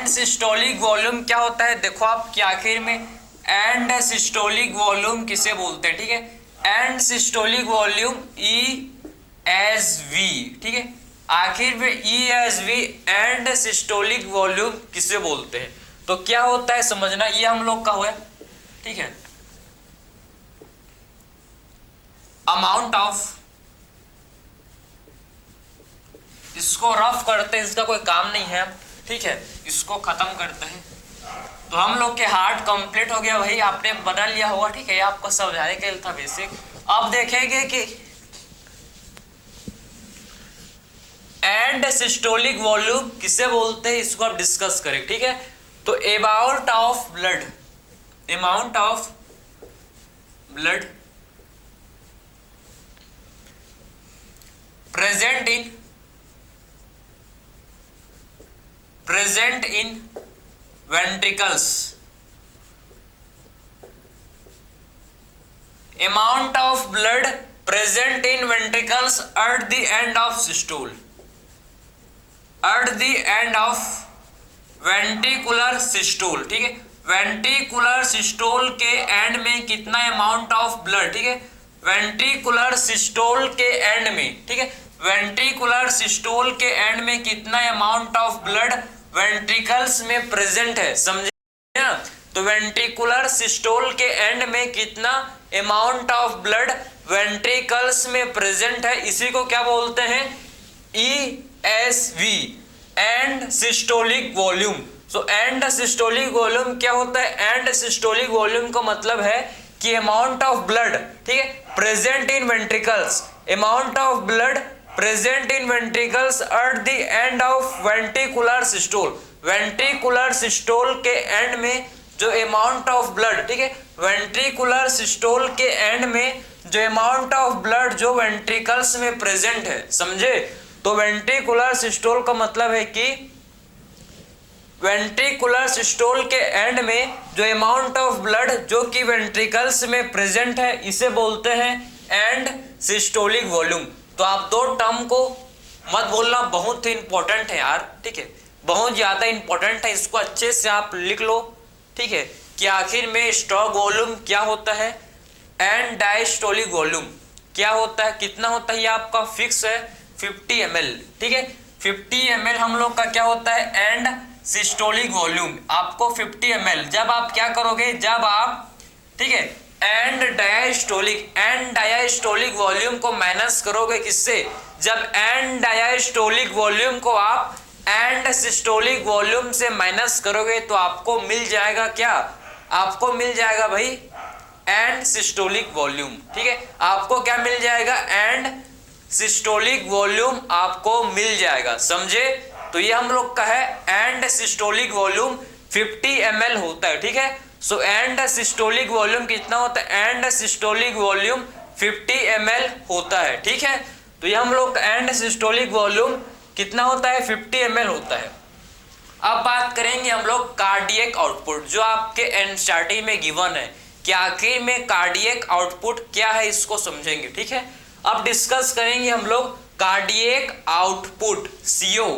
systolic volume क्या होता है, देखो आप कि आखिर में एंड सिस्टोलिक वॉल्यूम किसे बोलते हैं, ठीक है। एंड सिस्टोलिक वॉल्यूम ESV, ठीक है, आखिर में ESV एंड सिस्टोलिक वॉल्यूम किसे बोलते हैं। तो क्या होता है समझना, ये हम लोग का हुआ, ठीक है, अमाउंट ऑफ, इसको रफ करते हैं, इसका कोई काम नहीं है, ठीक है, इसको खत्म करते हैं। तो हम लोग के हार्ट कंप्लीट हो गया, वही आपने बना लिया होगा, ठीक है, आपको समझाने के लिए था बेसिक। अब देखेंगे कि एंड सिस्टोलिक वॉल्यूम किसे बोलते हैं, इसको आप डिस्कस करें, ठीक है। तो amount of blood present in ventricles, amount of blood present in ventricles at the end of systole, at the end of ventricular systole, ठीक है, वेंट्रिकुलर सिस्टोल के एंड में कितना अमाउंट ऑफ ब्लड, ठीक है, वेंट्रिकुलर सिस्टोल के and में, ठीक है, वेंट्रिकुलर सिस्टोल के एंड में कितना अमाउंट ऑफ ब्लड वेंट्रिकल्स में प्रेजेंट है, समझे ना। तो वेंट्रिकुलर सिस्टोल के एंड में कितना अमाउंट ऑफ ब्लड वेंट्रिकल्स में प्रेजेंट है, इसी को क्या बोलते हैं, ESV, and systolic volume. So and systolic volume क्या होता है, एंड सिस्टोलिक वॉल्यूम का मतलब है कि अमाउंट ऑफ ब्लड, ठीक है, present in ventricles, amount of blood present in ventricles at the end of ventricular systole, ventricular systole के एंड में जो अमाउंट ऑफ ब्लड, ठीक है, वेंट्रिकुलर सिस्टोल के एंड में जो अमाउंट ऑफ ब्लड जो वेंट्रिकल्स में प्रेजेंट है, समझे। तो वेंट्रिकुलर सिस्टोल का मतलब है कि वेंट्रिकुलर सिस्टोल के एंड में जो अमाउंट ऑफ ब्लड जो कि वेंट्रिकल्स में प्रेजेंट है, इसे बोलते हैं एंड सिस्टोलिक वॉल्यूम। तो आप दो टर्म को मत बोलना, बहुत ही इंपॉर्टेंट है यार, ठीक है, बहुत ज्यादा इंपॉर्टेंट है, इसको अच्छे से आप लिख लो, ठीक है, कि आखिर में स्टॉक वॉल्यूम क्या होता है, एंड डायस्टोलिक वॉल्यूम क्या होता है, कितना होता है, ये आपका फिक्स है 50 ml, ठीक है, 50 ml हम लोग का क्या होता है, एंड सिस्टोलिक वॉल्यूम आपको 50 ml। जब आप क्या करोगे, जब आप, ठीक है, एंड डायस्टोलिक वॉल्यूम को माइनस करोगे किससे, जब एंड डायस्टोलिक वॉल्यूम को आप एंड सिस्टोलिक वॉल्यूम से माइनस करोगे तो आपको मिल जाएगा क्या, आपको मिल जाएगा भाई एंड सिस्टोलिक वॉल्यूम। ठीक है, आपको क्या मिल जाएगा, एंड सिस्टोलिक वॉल्यूम आपको मिल जाएगा, समझे। तो ये हम लोग का है एंड सिस्टोलिक वॉल्यूम 50 ml होता है। ठीक है, सो एंड सिस्टोलिक वॉल्यूम कितना होता है, एंड सिस्टोलिक वॉल्यूम 50 ml होता है। ठीक है, तो ये हम लोग का एंड सिस्टोलिक वॉल्यूम कितना होता है, 50 ml होता है। अब बात करेंगे हम लोग कार्डियक आउटपुट, जो आपके एनसीईआरटी में गिवन है कि आखिर में कार्डियक आउटपुट क्या है, इसको समझेंगे। ठीक है, अब डिस्कस करेंगे हम लोग cardiac output, CO,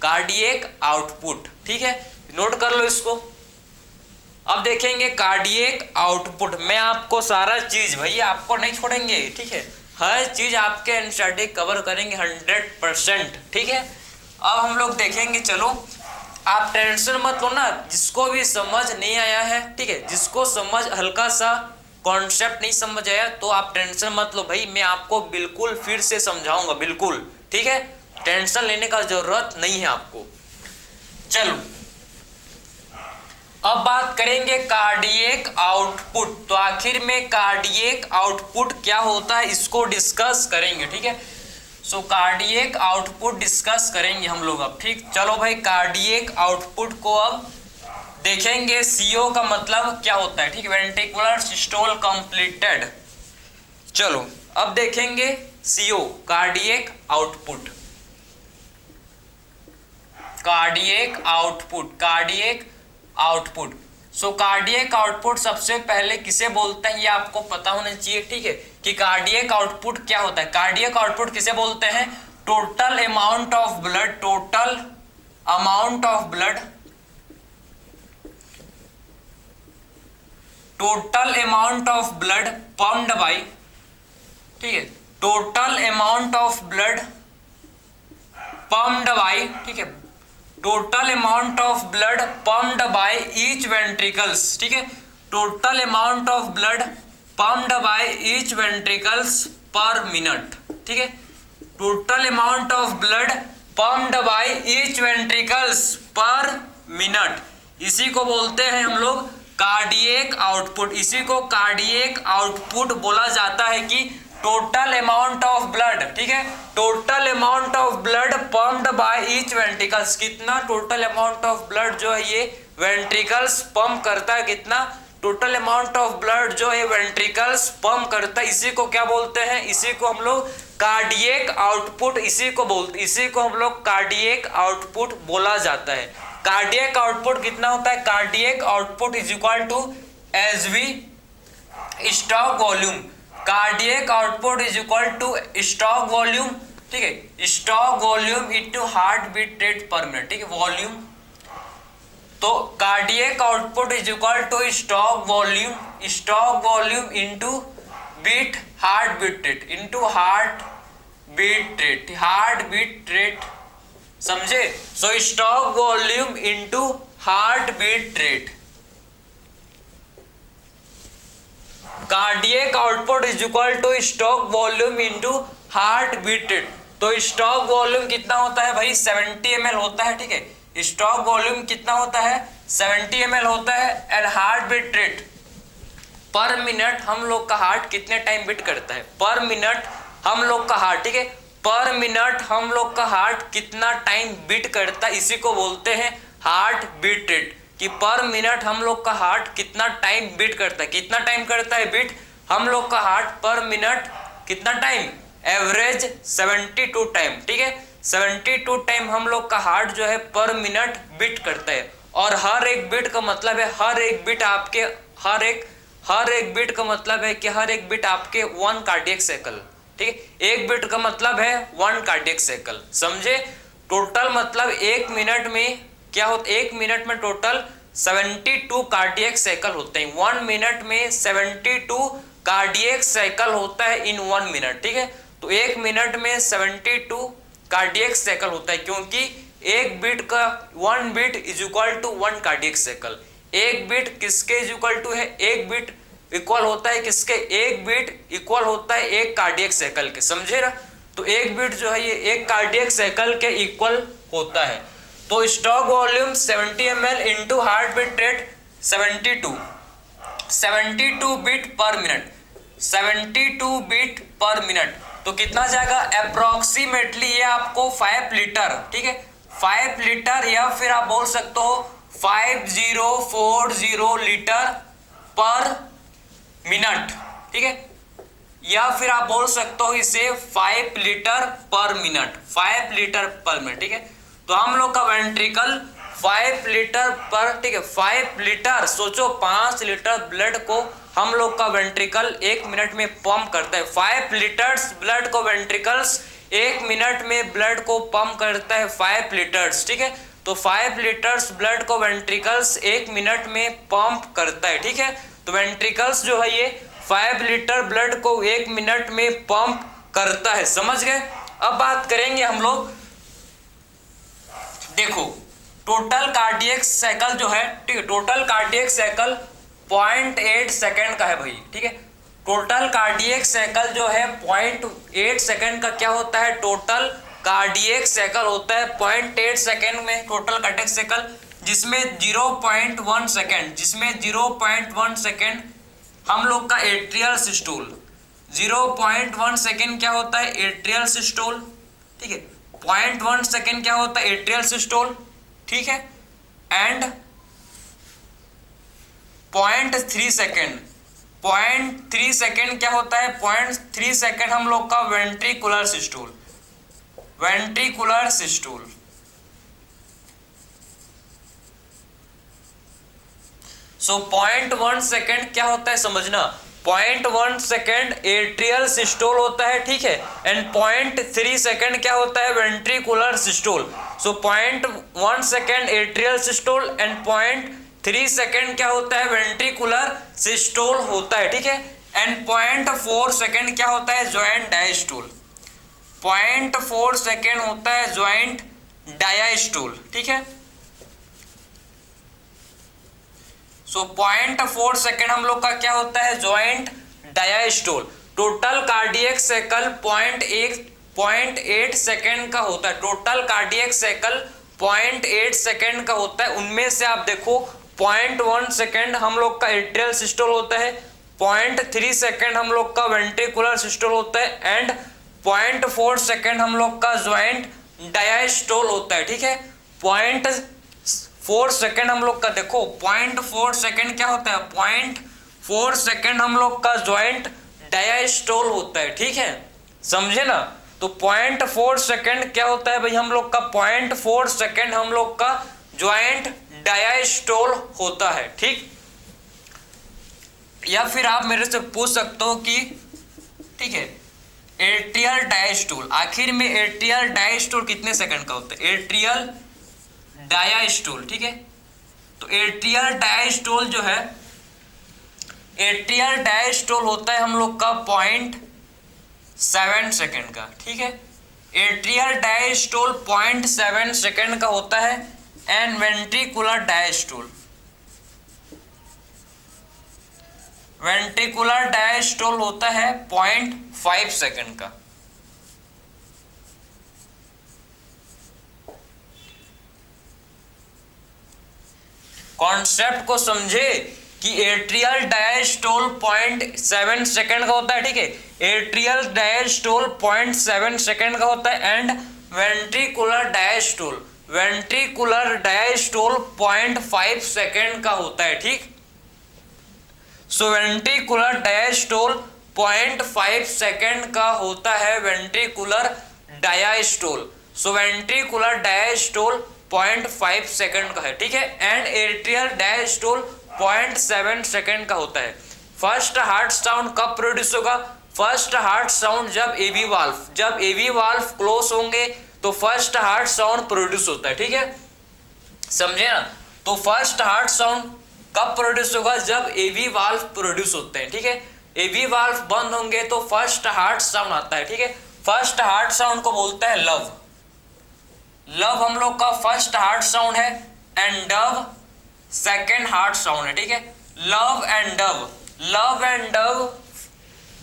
cardiac output. ठीक है, नोट कर लो इसको। अब देखेंगे कार्डियक आउटपुट, मैं आपको सारा चीज भैया आपको नहीं छोड़ेंगे। ठीक है, हर चीज आपके एनसीईआरटी कवर करेंगे 100%। ठीक है, अब हम लोग देखेंगे, चलो आप टेंशन मत लो ना, जिसको भी समझ नहीं आया है, ठीक है, जिसको समझ हल्का सा कॉन्सेप्ट नहीं समझ आया तो आप टेंशन मत लो भाई, मैं आपको बिल्कुल फिर से समझाऊंगा, बिल्कुल। ठीक है, टेंशन लेने का जरूरत नहीं है आपको। चलो अब बात करेंगे कार्डियक आउटपुट, तो आखिर में कार्डियक आउटपुट क्या होता है इसको डिस्कस करेंगे। ठीक है, सो कार्डियक आउटपुट डिस्कस करेंगे हम लोग अब। ठीक, चलो भाई कार्डियक आउटपुट को अब देखेंगे। CO का मतलब क्या होता है, ठीक, वेंट्रिकुलर सिस्टोल कंप्लीटेड। चलो अब देखेंगे CO, cardiac output, cardiac output, cardiac output. So cardiac output सबसे पहले किसे बोलते हैं ये आपको पता होना चाहिए। ठीक है, कि कार्डियक आउटपुट क्या होता है। कार्डियक आउटपुट किसे बोलते हैं, total amount of blood, total amount of blood, total amount of blood pumped by, ठीक है, total amount of blood pumped by, ठीक है, total amount of blood pumped by each ventricles. ठीक है, total amount of blood pumped by each ventricles पर minute. ठीक है, total amount of blood pumped by each ventricles पर minute, इसी को बोलते हैं हम लोग कार्डियक आउटपुट। इसी को कार्डियक आउटपुट बोला जाता है कि टोटल अमाउंट ऑफ ब्लड, ठीक है, total amount of blood pumped by each ventricles, कितना टोटल अमाउंट ऑफ ब्लड जो है ये वेंट्रिकल्स पंप करता है, कितना टोटल अमाउंट ऑफ ब्लड जो है वेंट्रिकल्स पंप करता है, इसी को क्या बोलते हैं, इसी को हम लोग कार्डियक आउटपुट, इसी को हम लोग कार्डियक आउटपुट बोला जाता है। कार्डियक आउटपुट कितना होता है, cardiac output is equal to SV stroke volume, cardiac output is equal to stroke volume, ठीक है, stroke volume into heart beat rate per minute. ठीक है, वॉल्यूम, तो cardiac output is equal to stroke volume into beat heart beat rate, into heart beat rate, समझे। So stroke volume into heart beat rate, cardiac output is equal to stroke volume into heart beat rate. तो stroke volume कितना होता है भाई, 70 ml होता है। ठीक है, स्टॉक वॉल्यूम कितना होता है, 70 ml होता है। And heart beat rate per minute, हम लोग का हार्ट कितने टाइम बीट करता है, पर मिनट हम लोग का हार्ट, ठीक है, पर मिनट हम लोग का हार्ट कितना टाइम बीट करता है, इसी को बोलते हैं हार्ट बीट रेट, कि पर मिनट हम लोग का हार्ट कितना टाइम बीट करता है, कितना टाइम करता है बीट हम लोग का हार्ट पर मिनट, कितना टाइम, एवरेज 72 टाइम। ठीक है, 72 टाइम हम लोग का हार्ट जो है पर मिनट बीट करता है। और हर एक बीट का मतलब है, हर एक बीट आपके हर एक बीट का मतलब है कि हर एक बीट आपके 1 कार्डियक साइकिल। ठीक है, एक बीट का मतलब है 1 कार्डियक साइकिल, समझे। टोटल मतलब एक मिनट में क्या होता है, एक मिनट में टोटल 72 कार्डियक साइकिल होते हैं। 1 मिनट में 72 कार्डियक साइकिल होता है इन 1 मिनट। ठीक है, तो एक मिनट में 72 कार्डियक साइकिल होता है, क्योंकि एक बीट का 1 beat is equal to 1 cardiac cycle. एक बीट किसके इज इक्वल टू है, एक बीट इक्वल होता है किसके, एक बीट इक्वल होता है 1 कार्डियक साइकिल के, समझे ना। तो एक बीट जो है ये 1 कार्डियक साइकिल के इक्वल होता है। तो stroke volume 70 ml into heart beat rate 72, 72 beat per minute, 72 beat per minute, तो कितना जाएगा अप्रोक्सीमेटली ये आपको 5 लीटर, ठीक है 5 लीटर, या फिर आप बोल सकते हो 5040 लीटर पर मिनट, ठीक है, या फिर आप बोल सकते हो इसे 5 लीटर पर मिनट, 5 लीटर पर मिनट, ठीक है। तो हम लोग का वेंट्रिकल 5 लीटर पर, ठीक है 5 लीटर, सोचो 5 लीटर ब्लड को हम लोग का वेंट्रिकल 1 मिनट में पंप करता है। 5 लीटर्स ब्लड को वेंट्रिकल्स 1 मिनट में ब्लड को पंप करता है 5 लीटर्स, ठीक है। तो 5 लीटर्स ब्लड को वेंट्रिकल्स 1 मिनट में पंप करता है, ठीक है। तो वेंट्रिकल्स जो है ये 5 लीटर ब्लड को 1 मिनट में पंप करता है, समझ गए। अब बात करेंगे हम लोग, देखो टोटल कार्डियक साइकिल जो है, ठीक है, टोटल कार्डियक साइकिल 0.8 सेकेंड का है भाई, ठीक है। टोटल कार्डियक साइकिल जो है 0.8 सेकेंड का क्या होता है, टोटल कार्डियक साइकिल होता है 0.8 सेकेंड में टोटल कार्डियक साइकिल, जिसमें 0.1 सेकेंड, जिसमें 0.1 सेकेंड हम लोग का एट्रियल सिस्टोल, 0.1 सेकेंड क्या होता है एट्रियल सिस्टोल, ठीक है। 0.1 सेकेंड क्या होता है एट्रियल सिस्टोल, ठीक है। एंड 0.3 सेकेंड, 0.3 सेकेंड क्या होता है 0.3 सेकेंड हम लोग का वेंट्रिकुलर सिस्टोल, वेंट्रिकुलर सिस्टोल। सो 0.1 सेकेंड क्या होता है समझना, 0.1 सेकेंड एट्रियल सिस्टोल होता है, ठीक है। एंड 0.3 सेकेंड क्या होता है ventricular systole. So 0.1 second atrial systole and 0.3 second क्या होता है वेंट्रिकुलर सिस्टोल होता है, ठीक है। एंड 0.4 सेकेंड क्या होता है ज्वाइंट डायस्टोल, 0.4 सेकेंड होता है ज्वाइंट डायस्टोल, ठीक है। सो 0.4 सेकेंड हम लोग का क्या होता है joint diastole. Total cardiac cycle 0.8 second का होता है, टोटल कार्डियक साइकिल 0.8 सेकेंड का होता है। उनमें से आप देखो 0.1 सेकेंड हम लोग का एट्रियल सिस्टोल होता है, 0.3 सेकेंड हम लोग का वेंट्रिकुलर सिस्टोल होता है एंड 0.4 सेकेंड हम लोग का ज्वाइंट डायस्टोल होता है, ठीक है। 0.4 सेकेंड हम लोग का देखो 0.4 सेकेंड क्या होता है 0.4 सेकेंड हम लोग का ज्वाइंट डायस्टोल होता है, ठीक है, समझे ना। तो 0.4 सेकेंड क्या होता है भाई हम लोग का 0.4 सेकेंड हम लोग का ज्वाइंट डायस्टोल होता है, ठीक। या फिर आप मेरे से पूछ सकते हो कि ठीक है एट्रियल डायस्टोल, आखिर में एट्रियल डायस्टोल कितने सेकंड का होता है एट्रियल डायस्टोल, ठीक है। तो एट्रियल डायस्टोल जो है एट्रियल डायस्टोल होता है हम लोग का 0.7 सेकंड का, ठीक है। एट्रियल डायस्टोल 0.7 सेकंड का होता है and ventricular diastole, ventricular diastole होता है 0.5 सेकंड का। कॉन्सेप्ट को समझे कि एट्रियल डायस्टोल 0.7 सेकंड का होता है, ठीक है। एट्रियल डायस्टोल 0.7 सेकंड का होता है and ventricular diastole, ventricular diastole 0.5 second का होता है, ठीक। सो वेंट्रिकुलर डायस्टोल 0.5 सेकंड का होता है वेंट्रिकुलर डायस्टोल। सो वेंट्रिकुलर डायस्टोल 0.5 सेकंड का है, ठीक है। एंड एट्रियल डायस्टोल 0.7 सेकंड का होता है। फर्स्ट हार्ट साउंड कब प्रोड्यूस होगा, फर्स्ट हार्ट साउंड जब एवी वाल्व, जब एवी वाल्व क्लोज होंगे तो फर्स्ट हार्ट साउंड प्रोड्यूस होता है, ठीक है, समझे ना। तो फर्स्ट हार्ट साउंड कब प्रोड्यूस होगा जब एवी वाल्व प्रोड्यूस होते हैं, ठीक है। एवी वाल्व बंद होंगे तो फर्स्ट हार्ट साउंड आता है, ठीक है। फर्स्ट हार्ट साउंड को बोलते हैं लव, लव हम लोग का फर्स्ट हार्ट साउंड है and Dove second heart sound है, ठीक है। Love and Dove, love and Dove,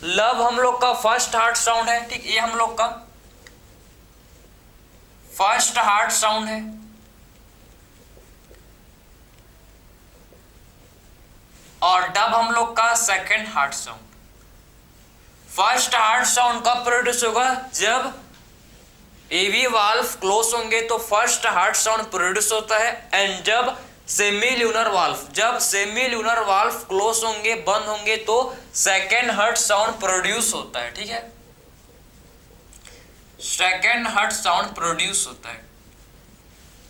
love हम लोग का फर्स्ट हार्ट साउंड है, ठीक, ये हम लोग का फर्स्ट हार्ट साउंड है। और डब हम लोग का second heart sound. First heart sound कब प्रोड्यूस होगा? जब एवी वाल्व क्लोज होंगे तो फर्स्ट हार्ट साउंड प्रोड्यूस होता है। एंड जब सेमील्यूनर वाल्व क्लोज होंगे, बंद होंगे, तो सेकेंड हार्ट साउंड प्रोड्यूस होता है। ठीक है, सेकेंड हार्ट साउंड प्रोड्यूस होता है।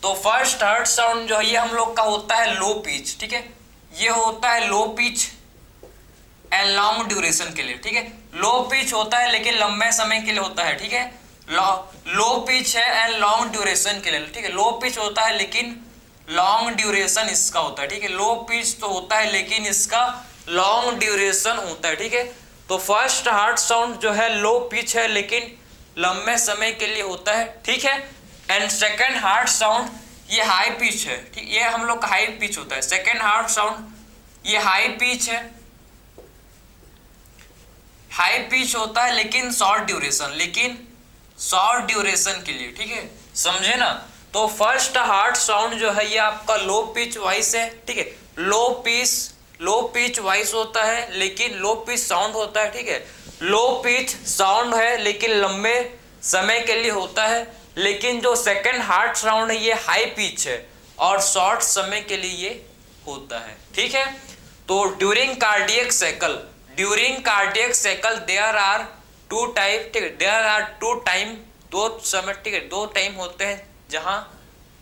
तो फर्स्ट हार्ट साउंड जो है ये हम लोग का होता है लो पिच। ठीक है, ये होता है low pitch and long duration के लिए। ठीक है, लो पिच होता है लेकिन लंबे समय के लिए होता है। ठीक है, लो पिच है एंड लॉन्ग ड्यूरेशन के लिए। ठीक है, लो पिच होता है लेकिन लॉन्ग ड्यूरेशन इसका होता है। ठीक है, लो पिच तो होता है लेकिन इसका लॉन्ग ड्यूरेशन होता है। ठीक है, तो फर्स्ट हार्ट साउंड जो है लो पिच है लेकिन लंबे समय के लिए होता है। ठीक है, एंड सेकेंड हार्ट साउंड ये हाई पिच है। ठीक, ये हम लोग का हाई पिच होता है। सेकेंड हार्ट साउंड ये हाई पिच है, हाई पिच होता है लेकिन शॉर्ट ड्यूरेशन के लिए। ठीक है, समझे ना? तो फर्स्ट हार्ट साउंड जो है ये आपका लो पिच वॉइस है। ठीक है, लो पिच वॉइस होता है लेकिन लो पिच साउंड होता है। ठीक है, लो पिच साउंड है लेकिन लंबे समय के लिए होता है। लेकिन जो सेकंड हार्ट साउंड है ये हाई पिच है और शॉर्ट समय के लिए ये होता है। ठीक है, तो during cardiac cycle there are two type. ठीक है, देयर आर टू टाइम, दो समय। ठीक है, दो टाइम होते हैं जहां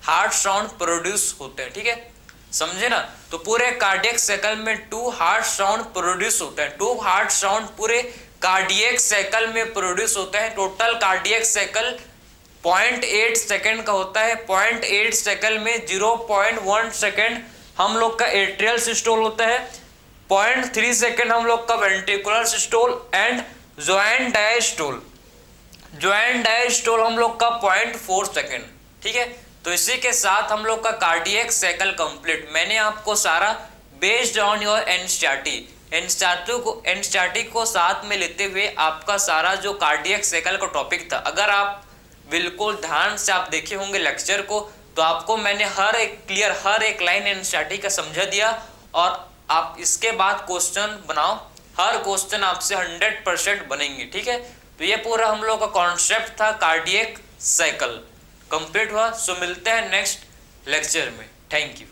हार्ट साउंड प्रोड्यूस होते हैं। ठीक है, समझे ना? तो पूरे कार्डियक साइकिल में टू हार्ट साउंड प्रोड्यूस होते हैं। टू हार्ट साउंड पूरे कार्डियक साइकिल में प्रोड्यूस होते हैं। टोटल कार्डियक साइकिल 0.8 सेकेंड का होता है। 0.8 सेकेंड में 0.1 सेकेंड हम लोग का एट्रियल सिस्टोल होता है, 0.3 सेकेंड हम लोग का ventricular systole and joint diastole हम लोग का 0.4 सेकेंड। ठीक है, तो इसी के साथ हम लोग का कार्डियक साइकिल कंप्लीट। मैंने आपको सारा बेस्ड ऑन योर एनसीईआरटी को साथ में लेते हुए आपका सारा जो कार्डियक साइकिल का टॉपिक था, अगर आप बिल्कुल ध्यान से आप देखे होंगे लेक्चर को, तो आपको मैंने हर एक लाइन एनसीईआरटी का समझा दिया। और आप इसके बाद क्वेश्चन बनाओ, हर क्वेश्चन आपसे 100% बनेंगे। ठीक है, तो ये पूरा हम लोग का कॉन्सेप्ट था कार्डियक साइकिल, कंप्लीट हुआ। सो मिलते हैं नेक्स्ट लेक्चर में। Thank you.